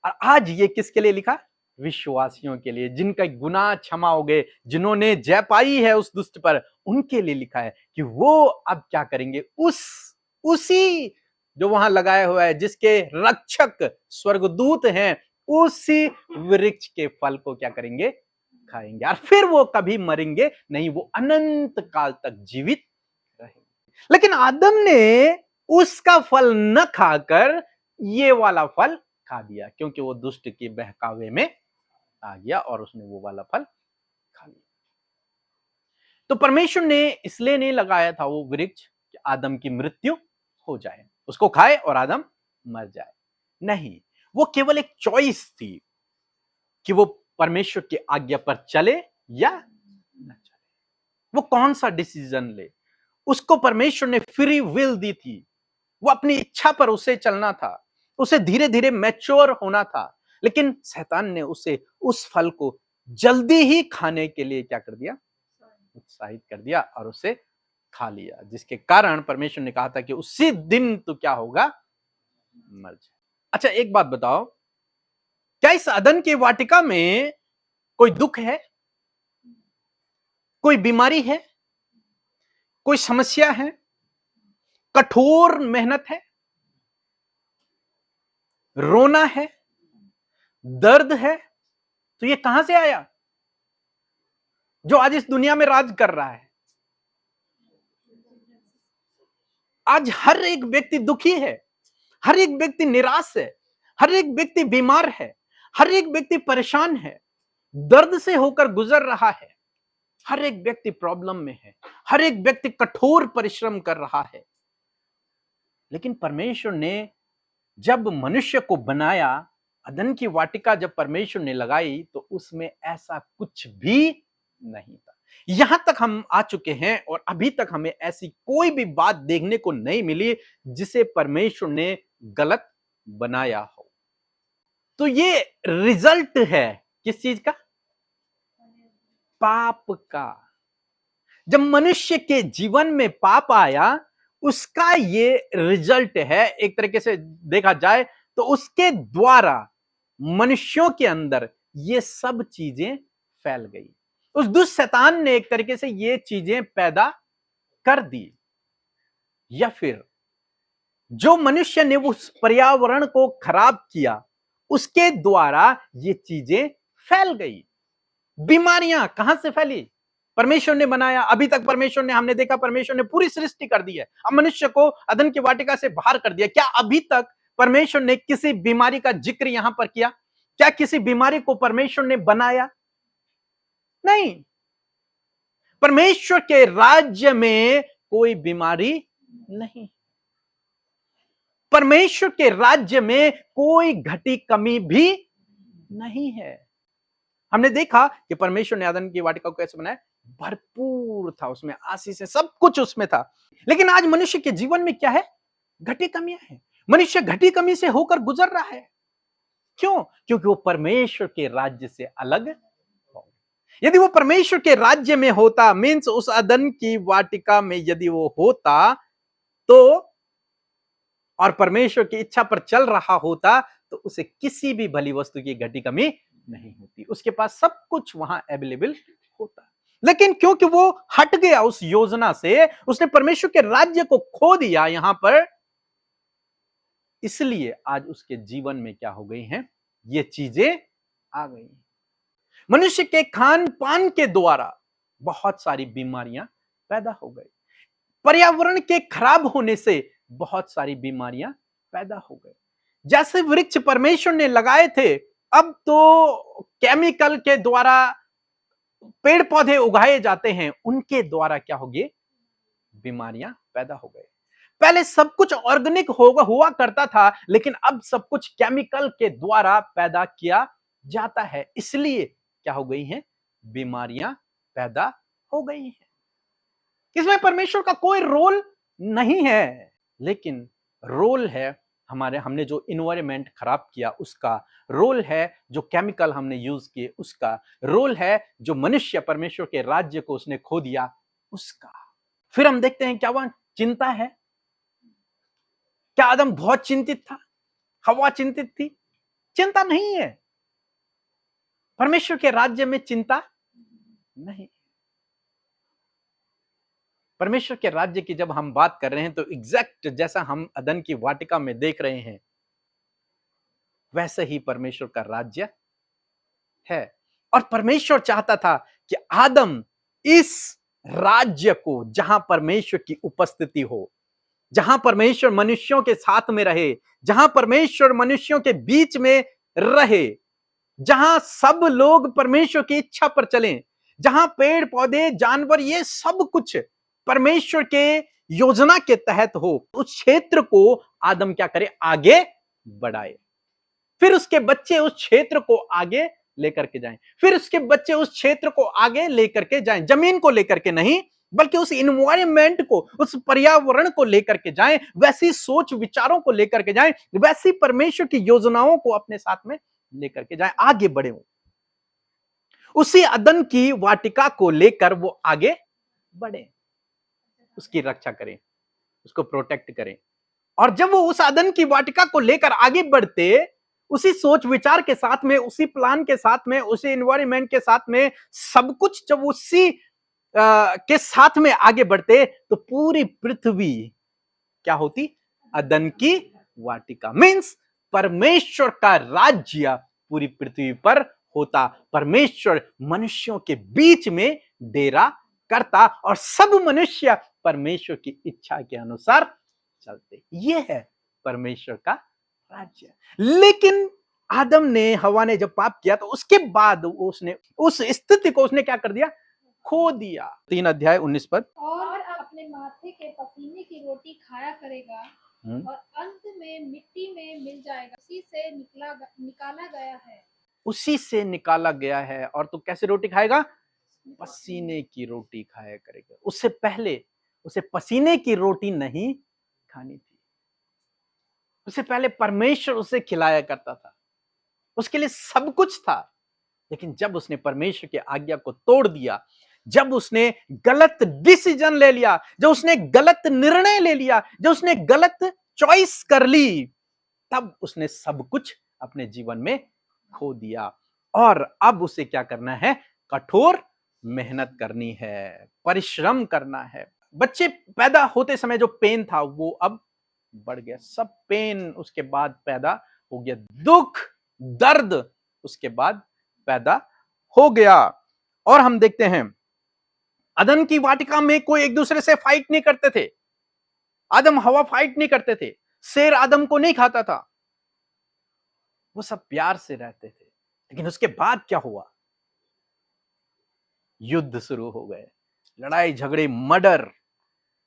और आज ये किसके लिए लिखा? विश्वासियों के लिए, जिनका गुनाह क्षमा हो गए, जिन्होंने जय पाई है उस दुष्ट पर, उनके लिए लिखा है कि वो अब क्या करेंगे, उसी जो वहां लगाया हुआ है, जिसके रक्षक स्वर्गदूत हैं, उसी वृक्ष के फल को क्या करेंगे, खाएंगे। और फिर वो कभी मरेंगे नहीं, वो अनंत काल तक जीवित रहेंगे। लेकिन आदम ने उसका फल न खाकर ये वाला फल खा दिया, क्योंकि वो दुष्ट के बहकावे में आ गया और उसने वो वाला फल खा लिया। तो परमेश्वर ने इसलिए नहीं लगाया था वो वृक्ष कि आदम की मृत्यु हो जाए, उसको खाए और आदम मर जाए। नहीं, वो केवल एक चॉइस थी कि वो परमेश्वर की आज्ञा पर चले या न चले, वो कौन सा डिसीजन ले। उसको परमेश्वर ने फ्री विल दी थी, वो अपनी इच्छा पर उसे चलना था, उसे धीरे धीरे मैच्योर होना था। लेकिन शैतान ने उसे उस फल को जल्दी ही खाने के लिए क्या कर दिया, उत्साहित कर दिया और उसे खा लिया, जिसके कारण परमेश्वर ने कहा था कि उसी दिन तो क्या होगा, मर जाए। अच्छा, एक बात बताओ, क्या इस अदन की वाटिका में कोई दुख है, कोई बीमारी है, कोई समस्या है, कठोर मेहनत है, रोना है, दर्द है? तो ये कहां से आया जो आज इस दुनिया में राज कर रहा है? आज हर एक व्यक्ति दुखी है, हर एक व्यक्ति निराश है, हर एक व्यक्ति बीमार है, हर एक व्यक्ति परेशान है, दर्द से होकर गुजर रहा है, हर एक व्यक्ति प्रॉब्लम में है, हर एक व्यक्ति कठोर परिश्रम कर रहा है। लेकिन परमेश्वर ने जब मनुष्य को बनाया, अदन की वाटिका जब परमेश्वर ने लगाई, तो उसमें ऐसा कुछ भी नहीं था। यहां तक हम आ चुके हैं और अभी तक हमें ऐसी कोई भी बात देखने को नहीं मिली जिसे परमेश्वर ने गलत बनाया हो। तो ये रिजल्ट है किस चीज का? पाप का। जब मनुष्य के जीवन में पाप आया, उसका ये रिजल्ट है। एक तरीके से देखा जाए तो उसके द्वारा मनुष्यों के अंदर ये सब चीजें फैल गई। उस दुष्ट शैतान ने एक तरीके से ये चीजें पैदा कर दी, या फिर जो मनुष्य ने उस पर्यावरण को खराब किया, उसके द्वारा ये चीजें फैल गई। बीमारियां कहां से फैली? परमेश्वर ने बनाया, अभी तक परमेश्वर ने, हमने देखा परमेश्वर ने पूरी सृष्टि कर दी है, अब मनुष्य को अदन की वाटिका से बाहर कर दिया। क्या अभी तक परमेश्वर ने किसी बीमारी का जिक्र यहां पर किया? क्या किसी बीमारी को परमेश्वर ने बनाया? नहीं। परमेश्वर के राज्य में कोई बीमारी नहीं, परमेश्वर के राज्य में कोई घटी कमी भी नहीं है। हमने देखा कि परमेश्वर ने अदन की वाटिका को कैसे बनाया, भरपूर था, उसमें आशीष है, सब कुछ उसमें था। लेकिन आज मनुष्य के जीवन में क्या है? घटी कमियां हैं। मनुष्य घटी कमी से होकर गुजर रहा है। क्यों? क्योंकि वो परमेश्वर के राज्य से अलग हो। यदि वो परमेश्वर के राज्य में होता, मीन्स उस अदन की वाटिका में यदि वो होता, तो और परमेश्वर की इच्छा पर चल रहा होता, तो उसे किसी भी भली वस्तु की घटी कमी नहीं होती, उसके पास सब कुछ वहां अवेलेबल होता। लेकिन क्योंकि वो हट गया उस योजना से, उसने परमेश्वर के राज्य को खो दिया यहां पर, इसलिए आज उसके जीवन में क्या हो गई हैं, ये चीजें आ गई। मनुष्य के खान पान के द्वारा बहुत सारी बीमारियां पैदा हो गई, पर्यावरण के खराब होने से बहुत सारी बीमारियां पैदा हो गई। जैसे वृक्ष परमेश्वर ने लगाए थे, अब तो केमिकल के द्वारा पेड़ पौधे उगाए जाते हैं, उनके द्वारा क्या होगी, बीमारियां पैदा हो गई। पहले सब कुछ ऑर्गेनिक हुआ करता था, लेकिन अब सब कुछ केमिकल के द्वारा पैदा किया जाता है, इसलिए क्या हो गई हैं, बीमारियां पैदा हो गई हैं। इसमें परमेश्वर का कोई रोल नहीं है, लेकिन रोल है हमने जो इन्वायरमेंट खराब किया उसका रोल है, जो केमिकल हमने यूज किए उसका रोल है, जो मनुष्य परमेश्वर के राज्य को उसने खो दिया उसका। फिर हम देखते हैं क्या हुआ, चिंता है। क्या आदम बहुत चिंतित था? हवा चिंतित थी? चिंता नहीं है। परमेश्वर के राज्य में चिंता नहीं। परमेश्वर के राज्य की जब हम बात कर रहे हैं तो एग्जैक्ट जैसा हम अदन की वाटिका में देख रहे हैं वैसे ही परमेश्वर का राज्य है। और परमेश्वर चाहता था कि आदम इस राज्य को, जहां परमेश्वर की उपस्थिति हो, जहां परमेश्वर मनुष्यों के साथ में रहे, जहां परमेश्वर मनुष्यों के बीच में रहे, जहां सब लोग परमेश्वर की इच्छा पर चलें, जहां पेड़ पौधे जानवर ये सब कुछ परमेश्वर के योजना के तहत हो, उस क्षेत्र को आदम क्या करे, आगे बढ़ाए। फिर उसके बच्चे उस क्षेत्र को आगे लेकर के जाएं, फिर उसके बच्चे उस क्षेत्र को आगे लेकर के जाएं, जमीन को लेकर के नहीं बल्कि उस इन्वायरमेंट को, उस पर्यावरण को लेकर के जाएं, वैसी सोच विचारों को लेकर के जाएं, वैसी परमेश्वर की योजनाओं को अपने साथ में लेकर के जाएं, आगे बढ़े। उसी अदन की वाटिका को लेकर वो आगे बढ़े, उसकी रक्षा करें, उसको प्रोटेक्ट करें। और जब वो उस अदन की वाटिका को लेकर आगे बढ़ते, उसी सोच विचार के साथ में, उसी प्लान के साथ में, उसी एनवायरनमेंट के साथ में, सब कुछ जब उसी के साथ में आगे बढ़ते तो पूरी पृथ्वी क्या होती, अदन की वाटिका। मींस परमेश्वर का राज्य पूरी पृथ्वी पर होता, परमेश्वर मनुष्यों के बीच में डेरा करता और सब मनुष्य परमेश्वर की इच्छा के अनुसार चलते। यह है परमेश्वर का राज्य। लेकिन आदम ने, हवा ने जब पाप किया तो उसके बाद उसने उस स्थिति को उसने क्या कर दिया, खो दिया। 3 अध्याय 19 पद। और अपने माथे के पसीने की रोटी खाया करेगा और अंत में मिट्टी में मिल जाएगा, उसी से निकाला गया है। उसी से निकाला गया है। और तू कैसे रोटी खाएगा, पसीने की रोटी खाया करेगा। उससे पहले उसे पसीने की रोटी नहीं खानी थी, उससे पहले परमेश्वर उसे खिलाया करता था, उसके लिए सब कुछ था। लेकिन जब उसने परमेश्वर की आज्ञा को तोड़ दिया, जब उसने गलत डिसीजन ले लिया, जब उसने गलत निर्णय ले लिया, जब उसने गलत चॉइस कर ली, तब उसने सब कुछ अपने जीवन में खो दिया। और अब उसे क्या करना है, कठोर मेहनत करनी है, परिश्रम करना है। बच्चे पैदा होते समय जो पेन था वो अब बढ़ गया, सब पेन उसके बाद पैदा हो गया, दुख दर्द उसके बाद पैदा हो गया। और हम देखते हैं अदन की वाटिका में कोई एक दूसरे से फाइट नहीं करते थे, आदम हवा फाइट नहीं करते थे, शेर आदम को नहीं खाता था, वो सब प्यार से रहते थे। लेकिन उसके बाद क्या हुआ, युद्ध शुरू हो गए, लड़ाई झगड़े, मर्डर,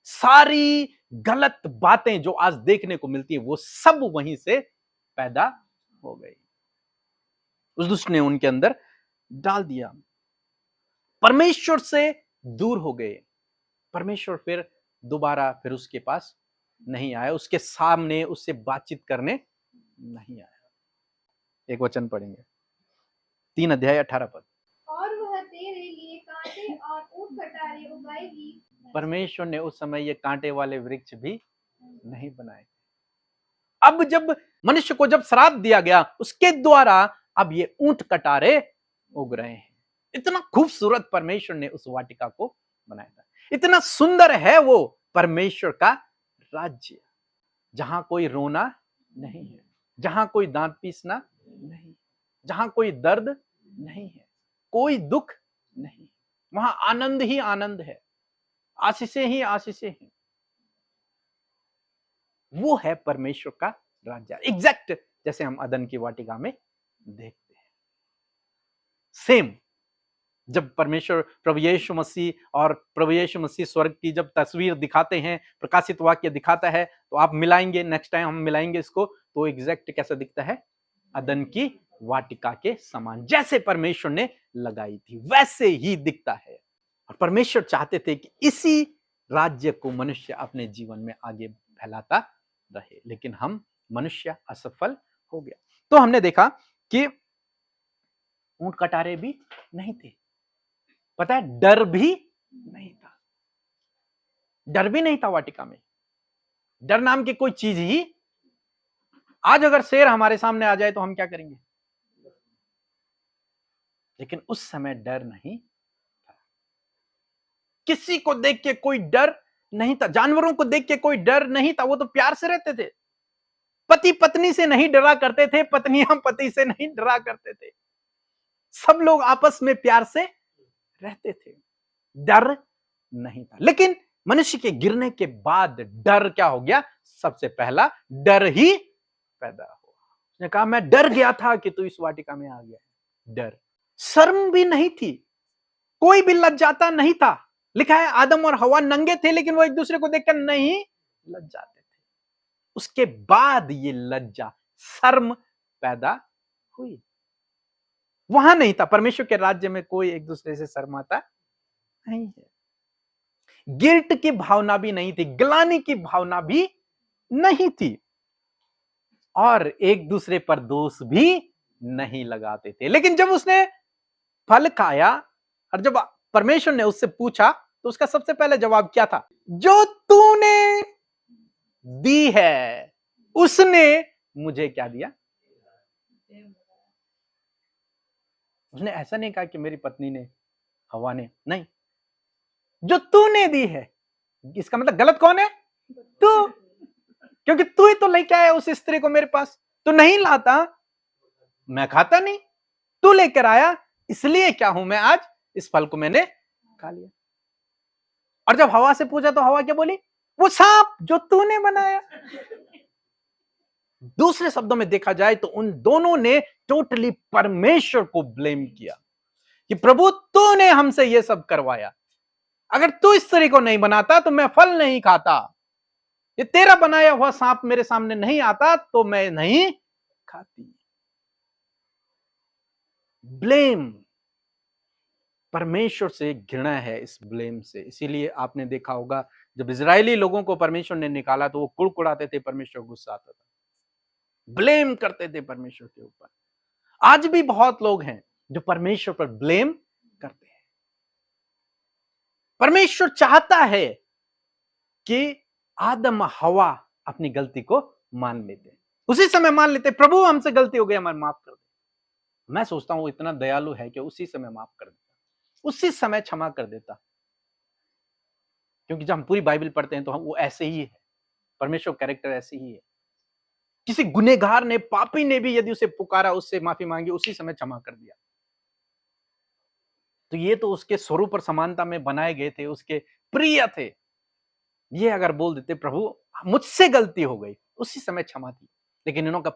सारी गलत बातें जो आज देखने को मिलती है वो सब वहीं से पैदा हो गई। उस दुष्ट ने उनके अंदर डाल दिया, परमेश्वर से दूर हो गए। परमेश्वर फिर दोबारा फिर उसके पास नहीं आया, उसके सामने उससे बातचीत करने नहीं आया। एक वचन पढ़ेंगे, 3 अध्याय 18 पद। और वह तेरे लिए कांटे और ऊंट कटारे उगाएगी। परमेश्वर ने उस समय ये कांटे वाले वृक्ष भी नहीं बनाए। अब जब मनुष्य को जब श्राप दिया गया, उसके द्वारा अब ये ऊंट कटारे उग रहे हैं। इतना खूबसूरत परमेश्वर ने उस वाटिका को बनाया था, इतना सुंदर है वो परमेश्वर का राज्य, जहां कोई रोना नहीं है, जहां कोई दांत पीसना नहीं, जहां कोई दर्द नहीं है, कोई दुख नहीं, वहां आनंद ही आनंद है, आशीषें ही आशीषें हैं। वो है परमेश्वर का राज्य, एग्जैक्ट जैसे हम अदन की वाटिका में देखते हैं। सेम जब परमेश्वर प्रभु यीशु मसीह स्वर्ग की जब तस्वीर दिखाते हैं, प्रकाशित वाक्य दिखाता है, तो आप मिलाएंगे, नेक्स्ट टाइम हम मिलाएंगे इसको, तो एग्जैक्ट कैसा दिखता है, अदन की वाटिका के समान, जैसे परमेश्वर ने लगाई थी वैसे ही दिखता है। और परमेश्वर चाहते थे कि इसी राज्य को मनुष्य अपने जीवन में आगे फैलाता रहे, लेकिन हम मनुष्य असफल हो गया। तो हमने देखा कि ऊंट कटारे भी नहीं थे, पता है डर भी नहीं था, डर भी नहीं था वाटिका में, डर नाम की कोई चीज ही। आज अगर शेर हमारे सामने आ जाए तो हम क्या करेंगे, लेकिन उस समय डर नहीं था। किसी को देख के कोई डर नहीं था, जानवरों को देख के कोई डर नहीं था, वो तो प्यार से रहते थे। पति पत्नी से नहीं डरा करते थे, पत्नियां पति से नहीं डरा करते थे, सब लोग आपस में प्यार से रहते थे, डर नहीं था। लेकिन मनुष्य के गिरने के बाद डर क्या हो गया, सबसे पहला डर ही पैदा हुआ। उसने कहा मैं डर गया था कि तू इस वाटिका में आ गया। डर, शर्म भी नहीं थी, कोई भी लज्जाता नहीं था। लिखा है आदम और हवा नंगे थे लेकिन वो एक दूसरे को देखकर नहीं लज्जाते थे। उसके बाद ये लज्जा शर्म पैदा हुई। वहां नहीं था, परमेश्वर के राज्य में कोई एक दूसरे से शर्माता नहीं है। गिल्ट की भावना भी नहीं थी, ग्लानि की भावना भी नहीं थी, और एक दूसरे पर दोष भी नहीं लगाते थे। लेकिन जब उसने फल खाया और जब परमेश्वर ने उससे पूछा तो उसका सबसे पहले जवाब क्या था, जो तूने दी है उसने मुझे क्या दिया। उसने ऐसा नहीं कहा कि मेरी पत्नी ने, हवा ने, नहीं, जो तूने दी है। इसका मतलब गलत कौन है, तू, क्योंकि तू ही तो लेके आया उस स्त्री को मेरे पास। तू नहीं लाता मैं खाता नहीं, तू लेकर आया इसलिए क्या हूं मैं आज, इस फल को मैंने खा लिया। और जब हवा से पूछा तो हवा क्या बोली, वो सांप जो तूने बनाया। दूसरे शब्दों में देखा जाए तो उन दोनों ने टोटली परमेश्वर को ब्लेम किया कि प्रभु तूने हमसे यह सब करवाया, अगर तू इस स्त्री को नहीं बनाता तो मैं फल नहीं खाता, ये तेरा बनाया हुआ सांप मेरे सामने नहीं आता तो मैं नहीं खाती। ब्लेम, परमेश्वर से घृणा है इस ब्लेम से। इसीलिए आपने देखा होगा जब इजरायली लोगों को परमेश्वर ने निकाला तो वो कुड़कुड़ाते थे, परमेश्वर गुस्सा आता था, ब्लेम करते थे परमेश्वर के ऊपर। आज भी बहुत लोग हैं जो परमेश्वर पर ब्लेम करते हैं। परमेश्वर चाहता है कि आदम हवा अपनी गलती को मान लेते, उसी समय मान लेते, प्रभु हमसे गलती हो गई, हमारे माफ कर दे। मैं सोचता हूं वो इतना दयालु है कि उसी समय माफ कर देता, उसी समय क्षमा कर देता। क्योंकि जब हम पूरी बाइबल पढ़ते हैं तो हम वो ऐसे ही है, परमेश्वर कैरेक्टर ऐसे ही है। किसी गुनहगार ने, पापी ने भी यदि उसे पुकारा, उससे माफी मांगी, उसी समय क्षमा कर दिया। तो ये तो उसके स्वरूप और समानता में बनाए गए थे, उसके प्रिय थे। ये अगर बोल देते प्रभु मुझसे गलती हो गई, उसी समय क्षमा थी। लेकिन इन्होंने कहा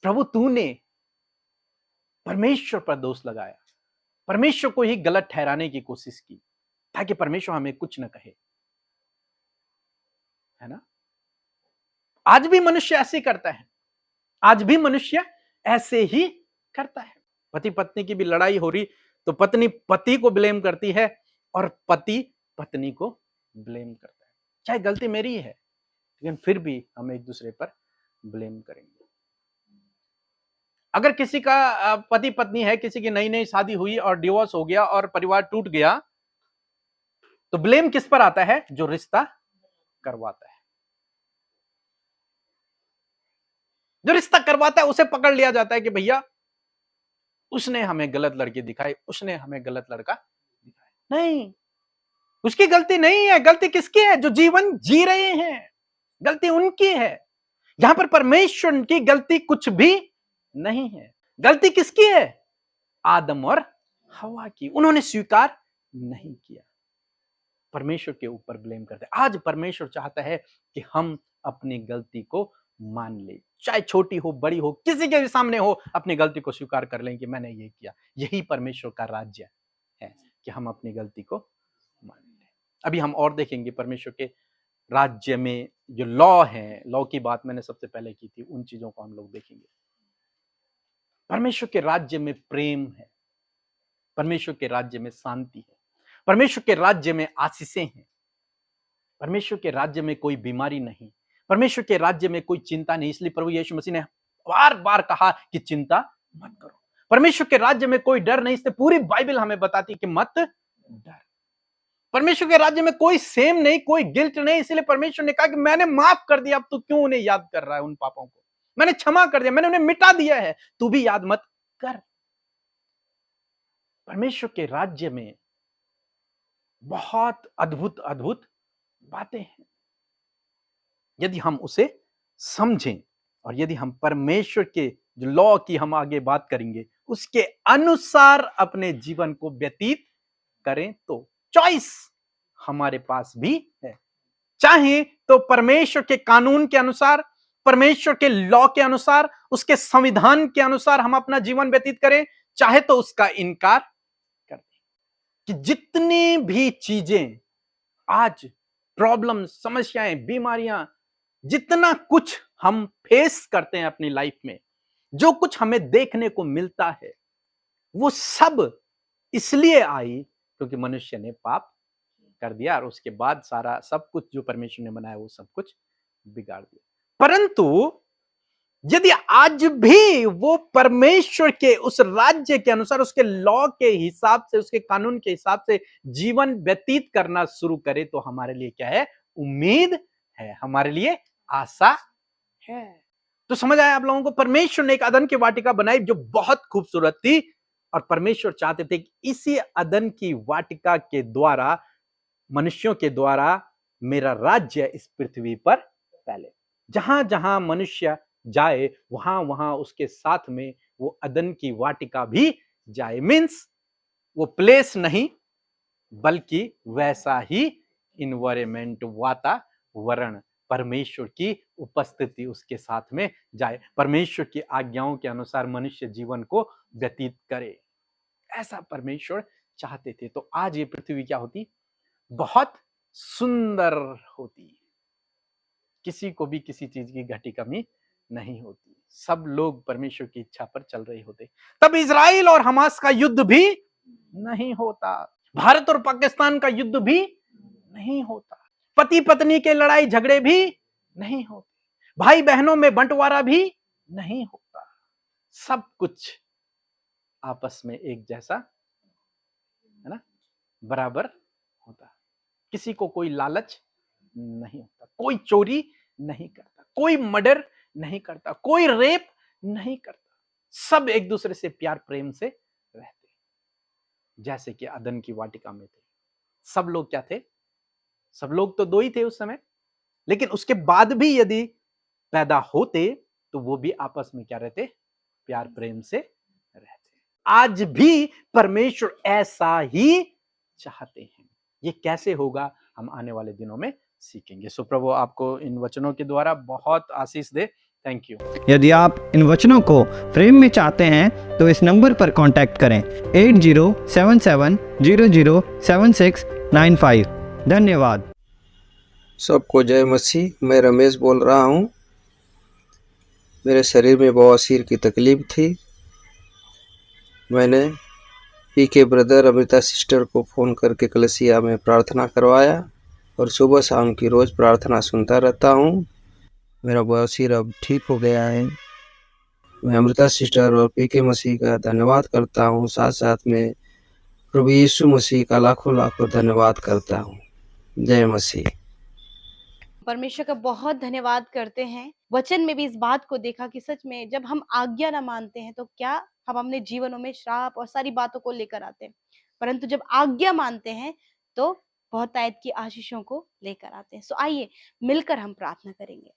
प्रभु तूने परमेश्वर पर दोष लगाया, परमेश्वर को ही गलत ठहराने की कोशिश की ताकि परमेश्वर हमें कुछ न कहे, है ना। आज भी मनुष्य ऐसे ही करता है, आज भी मनुष्य ऐसे ही करता है। पति पत्नी की भी लड़ाई हो रही तो पत्नी पति को ब्लेम करती है और पति पत्नी को ब्लेम करता है। चाहे गलती मेरी है लेकिन फिर भी हम एक दूसरे पर ब्लेम करेंगे। अगर किसी का पति पत्नी है, किसी की नई नई शादी हुई और डिवोर्स हो गया और परिवार टूट गया, तो ब्लेम किस पर आता है, जो रिश्ता करवाता है। जो रिश्ता करवाता है उसे पकड़ लिया जाता है कि भैया उसने हमें गलत लड़की दिखाई, उसने हमें गलत लड़का दिखाया। नहीं, उसकी गलती नहीं है। गलती किसकी है, जो जीवन जी रहे हैं, गलती उनकी है। यहां पर परमेश्वर की गलती कुछ भी नहीं है। गलती किसकी है, आदम और हवा की। उन्होंने स्वीकार नहीं किया, परमेश्वर के ऊपर ब्लेम करते। आज परमेश्वर चाहता है कि हम अपनी गलती को मान ले, चाहे छोटी हो बड़ी हो, किसी के भी सामने हो, अपनी गलती को स्वीकार कर लें कि मैंने ये किया। यही परमेश्वर का राज्य है कि हम अपनी गलती को मान लें। अभी हम और देखेंगे परमेश्वर के राज्य में जो लॉ है, लॉ की बात मैंने सबसे पहले की थी, उन चीजों को हम लोग देखेंगे। परमेश्वर के राज्य में प्रेम है, परमेश्वर के राज्य में शांति है, परमेश्वर के राज्य में आशीषें हैं, परमेश्वर के राज्य में कोई बीमारी नहीं, परमेश्वर के राज्य में कोई चिंता नहीं, इसलिए प्रभु यीशु मसीह ने बार बार कहा कि चिंता मत करो। परमेश्वर के राज्य में कोई डर नहीं, इसलिए पूरी बाइबल हमें बताती है कि मत डर। परमेश्वर के राज्य में कोई सेम नहीं, कोई गिल्ट नहीं, इसलिए परमेश्वर ने कहा कि मैंने माफ कर दिया, अब तू क्यों उन्हें याद कर रहा है उन पापों को, मैंने क्षमा कर दिया, मैंने उन्हें मिटा दिया है, तू भी याद मत कर। परमेश्वर के राज्य में बहुत अद्भुत अद्भुत बातें हैं। यदि हम उसे समझें और यदि हम परमेश्वर के जो लॉ की हम आगे बात करेंगे उसके अनुसार अपने जीवन को व्यतीत करें तो चॉइस हमारे पास भी है। चाहे तो परमेश्वर के कानून के अनुसार, परमेश्वर के लॉ के अनुसार, उसके संविधान के अनुसार हम अपना जीवन व्यतीत करें, चाहे तो उसका इनकार कर दें। कि जितनी भी चीजें आज प्रॉब्लम, समस्याएं, बीमारियां, जितना कुछ हम फेस करते हैं अपनी लाइफ में, जो कुछ हमें देखने को मिलता है, वो सब इसलिए आई क्योंकि मनुष्य ने पाप कर दिया और उसके बाद सारा सब कुछ जो परमेश्वर ने बनाया वो सब कुछ बिगाड़ दिया। परंतु यदि आज भी वो परमेश्वर के उस राज्य के अनुसार, उसके लॉ के हिसाब से, उसके कानून के हिसाब से जीवन व्यतीत करना शुरू करे तो हमारे लिए क्या है? उम्मीद है, हमारे लिए आशा है। तो समझ आया आप लोगों को? परमेश्वर ने एक अदन की वाटिका बनाई जो बहुत खूबसूरत थी और परमेश्वर चाहते थे कि इसी अदन की वाटिका के द्वारा, मनुष्यों के द्वारा मेरा राज्य इस पृथ्वी पर फैले। जहां जहां मनुष्य जाए वहां वहां उसके साथ में वो अदन की वाटिका भी जाए। मीन्स वो प्लेस नहीं बल्कि वैसा ही इन्वायरमेंट, वातावरण, परमेश्वर की उपस्थिति उसके साथ में जाए, परमेश्वर की आज्ञाओं के अनुसार मनुष्य जीवन को व्यतीत करे। ऐसा परमेश्वर चाहते थे। तो आज ये पृथ्वी क्या होती? बहुत सुंदर होती। किसी को भी किसी चीज की घटी कमी नहीं होती। सब लोग परमेश्वर की इच्छा पर चल रहे होते। तब इजराइल और हमास का युद्ध भी नहीं होता, भारत और पाकिस्तान का युद्ध भी नहीं होता, पति पत्नी के लड़ाई झगड़े भी नहीं होते, भाई बहनों में बंटवारा भी नहीं होता। सब कुछ आपस में एक जैसा, है ना, बराबर होता। किसी को कोई लालच नहीं होता, कोई चोरी नहीं करता, कोई मर्डर नहीं करता, कोई रेप नहीं करता। सब एक दूसरे से प्यार प्रेम से रहते, जैसे कि अदन की वाटिका में थे। सब लोग क्या थे? सब लोग तो दो ही थे उस समय, लेकिन उसके बाद भी यदि पैदा होते तो वो भी आपस में क्या रहते? प्यार प्रेम से रहते। आज भी परमेश्वर ऐसा ही चाहते हैं। ये कैसे होगा हम आने वाले दिनों में सीखेंगे। सो प्रभु आपको इन वचनों के द्वारा बहुत आशीष दे। Thank you. यदि आप इन वचनों को फ्रेम में चाहते हैं तो इस नंबर पर कांटेक्ट करें 8077007695। धन्यवाद। सबको जय मसीह। मैं रमेश बोल रहा हूँ। मेरे शरीर में बवासीर की तकलीफ थी। मैंने पीके ब्रदर, अमृता सिस्टर को फ़ोन करके कलसिया में प्रार्थना करवाया और सुबह शाम की रोज़ प्रार्थना सुनता रहता हूँ। मेरा बवासीर अब ठीक हो गया है। मैं अमृता सिस्टर और पीके मसीह का धन्यवाद करता हूँ। साथ साथ में प्रभु यीशु मसीह का लाखों लाखों धन्यवाद करता हूँ। जय मसीह। परमेश्वर का बहुत धन्यवाद करते हैं। वचन में भी इस बात को देखा कि सच में जब हम आज्ञा ना मानते हैं तो क्या हम अपने जीवनों में श्राप और सारी बातों को लेकर आते हैं, परंतु जब आज्ञा मानते हैं तो बहुत आयत की आशीषों को लेकर आते हैं। सो आइए मिलकर हम प्रार्थना करेंगे।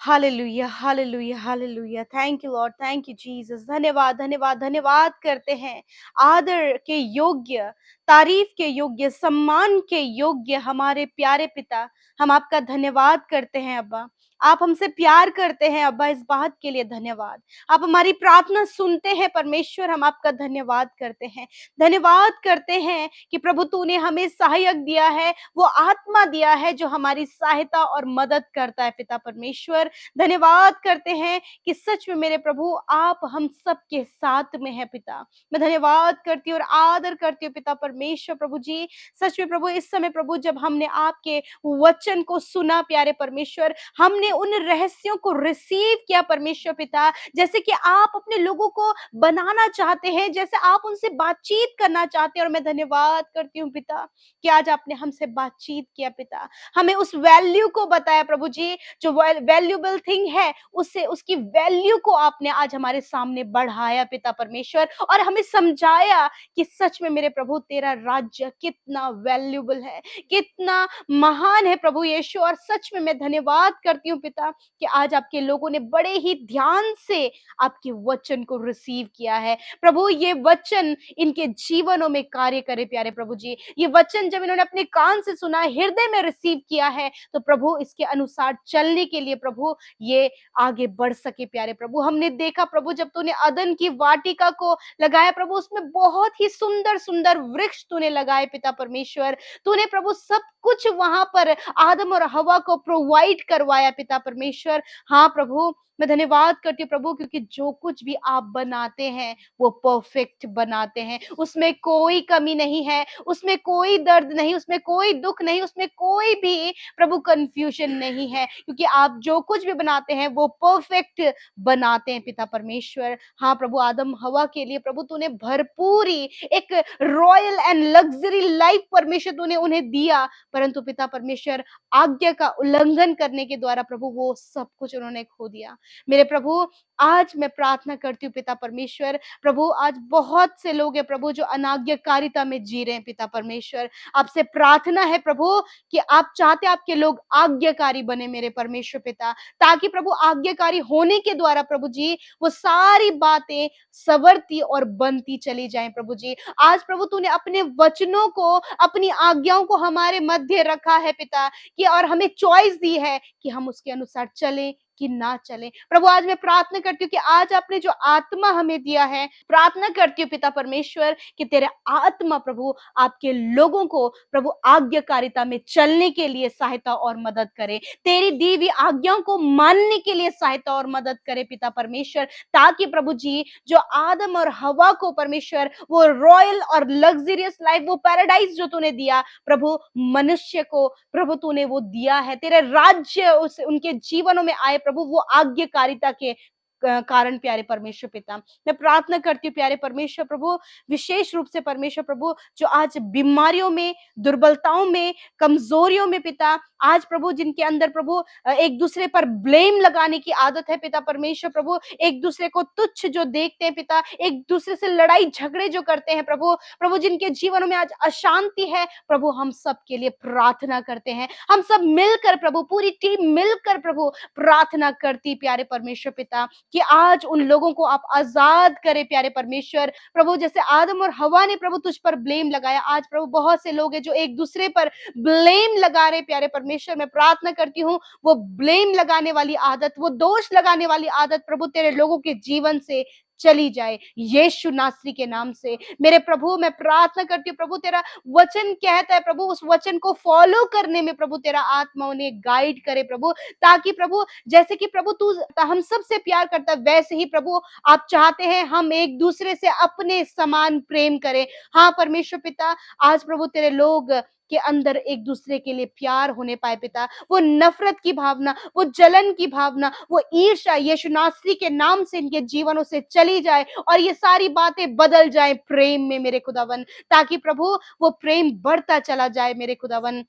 Hallelujah, hallelujah, hallelujah. Thank you Lord, thank you Jesus. धन्यवाद, धन्यवाद, धन्यवाद करते हैं। आदर के योग्य, तारीफ के योग्य, सम्मान के योग्य हमारे प्यारे पिता, हम आपका धन्यवाद करते हैं अब्बा। आप हमसे प्यार करते हैं अब्बा, इस बात के लिए धन्यवाद। आप हमारी प्रार्थना सुनते हैं परमेश्वर, हम आपका धन्यवाद करते हैं। धन्यवाद करते हैं कि प्रभु तूने हमें सहायक दिया है, वो आत्मा दिया है जो हमारी सहायता और मदद करता है पिता परमेश्वर। धन्यवाद करते हैं कि सच में मेरे प्रभु आप हम सबके साथ में है पिता। मैं धन्यवाद करती हूँ और आदर करती हूँ पिता परमेश्वर। प्रभु जी सच में प्रभु इस समय प्रभु जब हमने आपके वचन को सुना प्यारे परमेश्वर, हमने हमने उन रहस्यों को रिसीव किया परमेश्वर पिता, जैसे कि आप अपने लोगों को बनाना चाहते हैं, जैसे आप उनसे बातचीत करना चाहते हैं। और मैं धन्यवाद करती हूँ पिता कि आज आपने हमसे बातचीत किया पिता, हमें उस वैल्यू को बताया प्रभु जी, जो वैल्यूएबल थिंग है उससे उसकी वैल्यू को आपने आज हमारे सामने बढ़ाया पिता परमेश्वर, और हमें समझाया कि सच में मेरे प्रभु तेरा राज्य कितना वैल्यूएबल है, कितना महान है प्रभु यीशु। और सच में मैं धन्यवाद करती हूँ पिता कि आज आपके लोगों ने बड़े ही ध्यान से आपके वचन को रिसीव किया है प्रभु। ये वचन इनके जीवनों में कार्य करे प्यारे प्रभु जी। ये वचन जब इन्होंने अपने कान से सुना, हृदय में रिसीव किया है, तो प्रभु इसके अनुसार चलने के लिए प्रभु ये आगे बढ़ सके प्यारे प्रभु। हमने देखा प्रभु जब तूने अदन की वाटिका को लगाया प्रभु, उसमें बहुत ही सुंदर सुंदर वृक्ष तूने लगाए पिता परमेश्वर। तूने प्रभु सब कुछ वहां पर आदम और हवा को प्रोवाइड करवाया पिता परमेश्वर। हाँ प्रभु, मैं धन्यवाद करती हूँ प्रभु, क्योंकि जो कुछ भी आप बनाते हैं वो परफेक्ट बनाते हैं, उसमें कोई कमी नहीं है, उसमें कोई दर्द नहीं, उसमें कोई दुख नहीं, उसमें कोई भी प्रभु कंफ्यूजन नहीं है, क्योंकि आप जो कुछ भी बनाते हैं वो परफेक्ट बनाते हैं पिता परमेश्वर। हाँ प्रभु, आदम हवा के लिए प्रभु तूने भरपूरी एक रॉयल एंड लग्जरी लाइफ परमेश्वर तूने उन्हें दिया, परंतु पिता परमेश्वर आज्ञा का उल्लंघन करने के द्वारा प्रभु वो सब कुछ उन्होंने खो दिया। मेरे प्रभु, आज मैं प्रार्थना करती हूँ पिता परमेश्वर, प्रभु आज बहुत से लोग हैं प्रभु जो अनाज्ञाकारिता में जी रहे हैं पिता परमेश्वर। आपसे प्रार्थना है प्रभु कि आप चाहते आपके लोग आज्ञाकारी बने मेरे परमेश्वर पिता, ताकि प्रभु आज्ञाकारी होने के द्वारा प्रभु जी वो सारी बातें सवरती और बनती चली जाएं प्रभु जी। आज प्रभु तूने अपने वचनों को, अपनी आज्ञाओं को हमारे मध्य रखा है पिता, कि और हमें चॉइस दी है कि हम उसके अनुसार चलें कि ना चले। प्रभु आज मैं प्रार्थना करती हूँ कि आज आपने जो आत्मा हमें दिया है, प्रार्थना करती हूँ पिता परमेश्वर कि तेरे आत्मा प्रभु आपके लोगों को प्रभु आज्ञाकारिता में चलने के लिए सहायता और मदद करे, तेरी दी हुई आज्ञाओं को मानने के लिए सहायता और मदद करे पिता परमेश्वर, ताकि प्रभु जी जो आदम और हवा को परमेश्वर वो रॉयल और लग्जरियस लाइफ, वो पैराडाइज जो तूने दिया प्रभु मनुष्य को, प्रभु तूने वो दिया है, तेरे राज्य उनके जीवनों में आए प्रभु वो आज्ञाकारिता के कारण प्यारे परमेश्वर पिता। मैं प्रार्थना करती हूँ प्यारे परमेश्वर प्रभु, विशेष रूप से परमेश्वर प्रभु जो आज बीमारियों में, दुर्बलताओं में, कमजोरियों में पिता, आज प्रभु जिनके अंदर प्रभु एक दूसरे पर ब्लेम लगाने की आदत है पिता परमेश्वर प्रभु, एक दूसरे को तुच्छ जो देखते हैं पिता, एक दूसरे से लड़ाई झगड़े जो करते हैं प्रभु, प्रभु जिनके जीवनों में आज अशांति है प्रभु, हम सब के लिए प्रार्थना करते हैं। हम सब मिलकर प्रभु, पूरी टीम मिलकर प्रभु प्रार्थना करती प्यारे परमेश्वर पिता कि आज उन लोगों को आप आजाद करें प्यारे परमेश्वर प्रभु। जैसे आदम और हवा ने प्रभु तुझ पर ब्लेम लगाया, आज प्रभु बहुत से लोग हैं जो एक दूसरे पर ब्लेम लगा रहे प्यारे परमेश्वर। मैं प्रार्थना करती हूँ वो ब्लेम लगाने वाली आदत, वो दोष लगाने वाली आदत प्रभु तेरे लोगों के जीवन से चली जाए यीशु नासरी के नाम से। मेरे प्रभु मैं प्रार्थना करती हूँ प्रभु, तेरा वचन कहता है प्रभु उस वचन को फॉलो करने में प्रभु तेरा आत्मा उन्हें गाइड करे प्रभु, ताकि प्रभु जैसे कि प्रभु तू हम सब से प्यार करता है वैसे ही प्रभु आप चाहते हैं हम एक दूसरे से अपने समान प्रेम करें। हाँ परमेश्वर पिता, आज प्रभु तेरे लोग के अंदर एक दूसरे के लिए प्यार होने पाए पिता, वो नफरत की भावना, वो जलन की भावना, वो ईर्ष्या यीशु नासरी के नाम से इनके जीवनों से चली जाए और ये सारी बातें बदल जाए प्रेम में मेरे खुदावन, ताकि प्रभु वो प्रेम बढ़ता चला जाए मेरे खुदावन।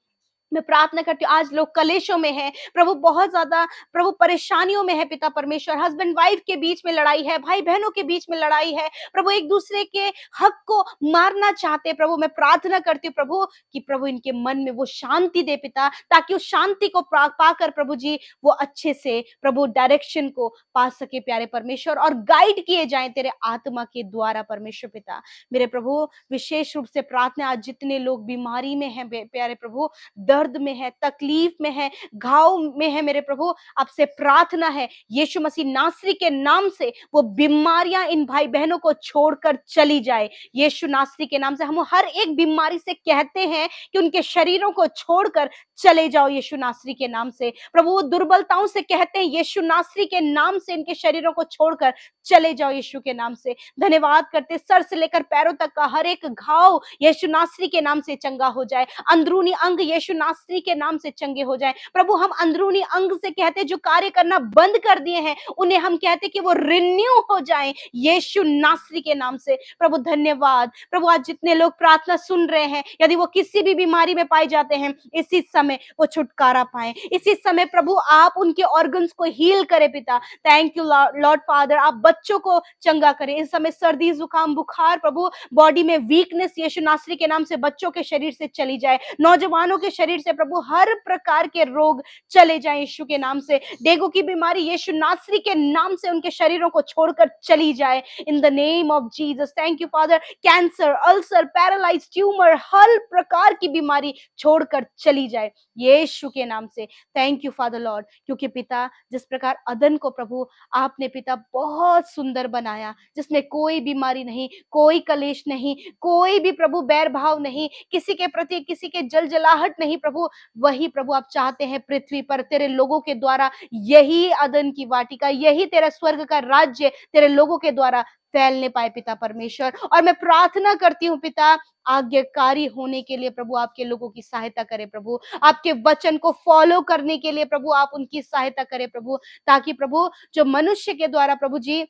मैं प्रार्थना करती हूँ आज लोग कलेशों में हैं प्रभु, बहुत ज्यादा प्रभु परेशानियों में है पिता परमेश्वर, हस्बैंड वाइफ के बीच में लड़ाई है, भाई बहनों के बीच में लड़ाई है प्रभु, एक दूसरे के हक को मारना चाहते प्रभु। मैं प्रार्थना करती हूँ प्रभु कि प्रभु इनके मन में वो शांति दे पिता, ताकि उस शांति को पाकर प्रभु जी वो अच्छे से प्रभु डायरेक्शन को पा सके प्यारे परमेश्वर, और गाइड किए जाए तेरे आत्मा के द्वारा परमेश्वर पिता। मेरे प्रभु विशेष रूप से प्रार्थना आज जितने लोग बीमारी में हैं प्यारे प्रभु, दर्द में है, तकलीफ में है, घाव में है मेरे प्रभु, आपसे प्रार्थना है यीशु मसीह नासरी के नाम से वो बीमारियां इन भाई बहनों को छोड़कर चली जाए यीशु नासरी के नाम से। हम हर एक बीमारी से कहते हैं कि उनके शरीरों को छोड़कर चले जाओ यीशु नासरी के नाम से प्रभु। वो दुर्बलताओं से कहते हैं यीशु नासरी के नाम से इनके शरीरों को छोड़कर चले जाओ यीशु के नाम से। धन्यवाद करते सर से लेकर पैरों तक का हर एक घाव यीशु नासरी के नाम से चंगा हो जाए, अंदरूनी अंग यीशु नासरी के नाम से चंगे हो जाएं। प्रभु हम अंदरूनी अंग से कहते जो कार्य करना बंद कर दिए हैं, उन्हें हम कहते कि वो रिन्यू हो जाएं यीशु नासरी के नाम से। प्रभु धन्यवाद। प्रभु आज जितने लोग प्रार्थना सुन रहे हैं, यदि वो किसी भी बीमारी में पाए जाते हैं, इसी समय वो छुटकारा पाए। इसी समय प्रभु आप उनके ऑर्गन्स को हील करें पिता। Thank you Lord father. आप बच्चों को चंगा करें। इस समय सर्दी, जुकाम, बुखार, प्रभु बॉडी में वीकनेस यीशु नासरी के नाम से बच्चों के शरीर से चली जाए। नौजवानों के शरीर से प्रभु हर प्रकार के रोग चले जाए यीशु के नाम से। डेंगू की बीमारी यीशु नासरी के नाम से उनके शरीरों को छोड़कर चली जाए in the name of Jesus. Thank you father. Cancer, ulcer, paralyse, tumour, हर प्रकार की बीमारी छोड़कर चली जाए यीशु के नाम से। थैंक यू फादर लॉर्ड, क्योंकि पिता जिस प्रकार अदन को प्रभु आपने पिता बहुत सुंदर बनाया, जिसमें कोई बीमारी नहीं, कोई कलेश नहीं, कोई भी प्रभु बैर भाव नहीं, किसी के प्रति किसी के जलजलाहट नहीं प्रभु, वही प्रभु आप चाहते हैं पृथ्वी पर तेरे लोगों के द्वारा यही अदन की वाटिका, यही तेरा स्वर्ग का राज्य तेरे लोगों के द्वारा फैलने पाए पिता परमेश्वर। और मैं प्रार्थना करती हूँ पिता, आज्ञाकारी होने के लिए प्रभु आपके लोगों की सहायता करें प्रभु, आपके वचन को फॉलो करने के लिए प्रभु आप उनकी सहायता करें प्रभु, ताकि प्रभु जो मनुष्य के द्वारा प्रभु जी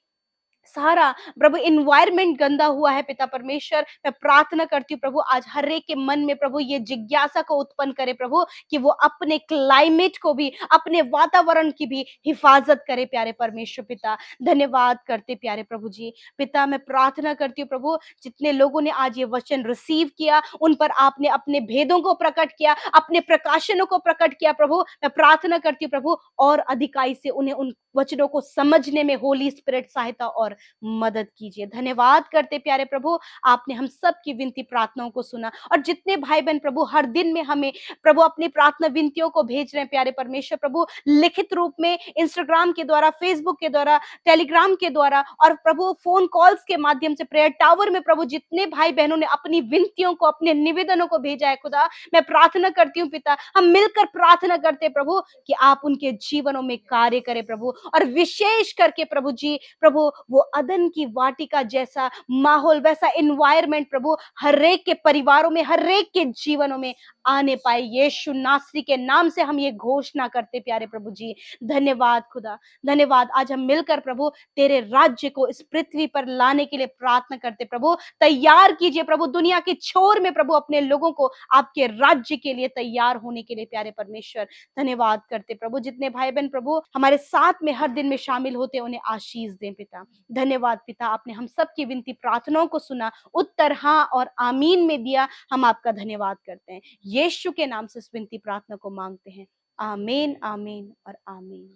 सारा प्रभु इन्वायरमेंट गंदा हुआ है पिता परमेश्वर, मैं प्रार्थना करती हूँ प्रभु आज हर एक के मन में प्रभु ये जिज्ञासा को उत्पन्न करे प्रभु, कि वो अपने क्लाइमेट को भी, अपने वातावरण की भी हिफाजत करे प्यारे परमेश्वर पिता। धन्यवाद करते प्यारे प्रभु जी। पिता मैं प्रार्थना करती हूँ प्रभु, जितने लोगों ने आज ये वचन रिसीव किया, उन पर आपने अपने भेदों को प्रकट किया, अपने प्रकाशनों को प्रकट किया प्रभु, मैं प्रार्थना करती हूँ प्रभु और अधिकाई से उन्हें उन वचनों को समझने में होली स्पिरिट सहायता और मदद कीजिए। धन्यवाद करते प्यारे प्रभु, आपने हम सब की विनती प्रार्थनाओं को सुना, और जितने भाई बहन प्रभु हर दिन में हमें प्रभु अपनी प्रार्थना विनतियों को भेज रहे हैं प्यारे परमेश्वर प्रभु, लिखित रूप में इंस्टाग्राम के द्वारा, फेसबुक के द्वारा, टेलीग्राम के द्वारा और प्रभु फोन कॉल्स के माध्यम से प्रेयर टावर में प्रभु जितने भाई बहनों ने अपनी विनतियों को, अपने निवेदनों को भेजा है खुदा, मैं प्रार्थना करती हूँ पिता, हम मिलकर प्रार्थना करते प्रभु कि आप उनके जीवनों में कार्य करें प्रभु, और विशेष करके प्रभु जी प्रभु वो अदन की वाटिका जैसा माहौल, वैसा एनवायरनमेंट प्रभु हर एक के परिवारों में, हर एक के जीवनों में आने पाए। यीशु नासरी के नाम से हम ये घोषणा करते प्यारे प्रभु जी। धन्यवाद खुदा, धन्यवाद। आज हम मिलकर प्रभु तेरे राज्य को इस पृथ्वी पर लाने के लिए प्रार्थना करते प्रभु, तैयार कीजिए प्रभु दुनिया के छोर में प्रभु अपने लोगों को आपके राज्य के लिए तैयार होने के लिए प्यारे परमेश्वर। धन्यवाद करते प्रभु, जितने भाई बहन प्रभु हमारे साथ में हर दिन में शामिल होते उन्हें आशीष दें पिता। धन्यवाद पिता, आपने हम सब की विनती प्रार्थनाओं को सुना, उत्तर हाँ और आमीन में दिया। हम आपका धन्यवाद करते हैं, यीशु के नाम से इस विनती प्रार्थना को मांगते हैं। आमीन, आमीन और आमीन।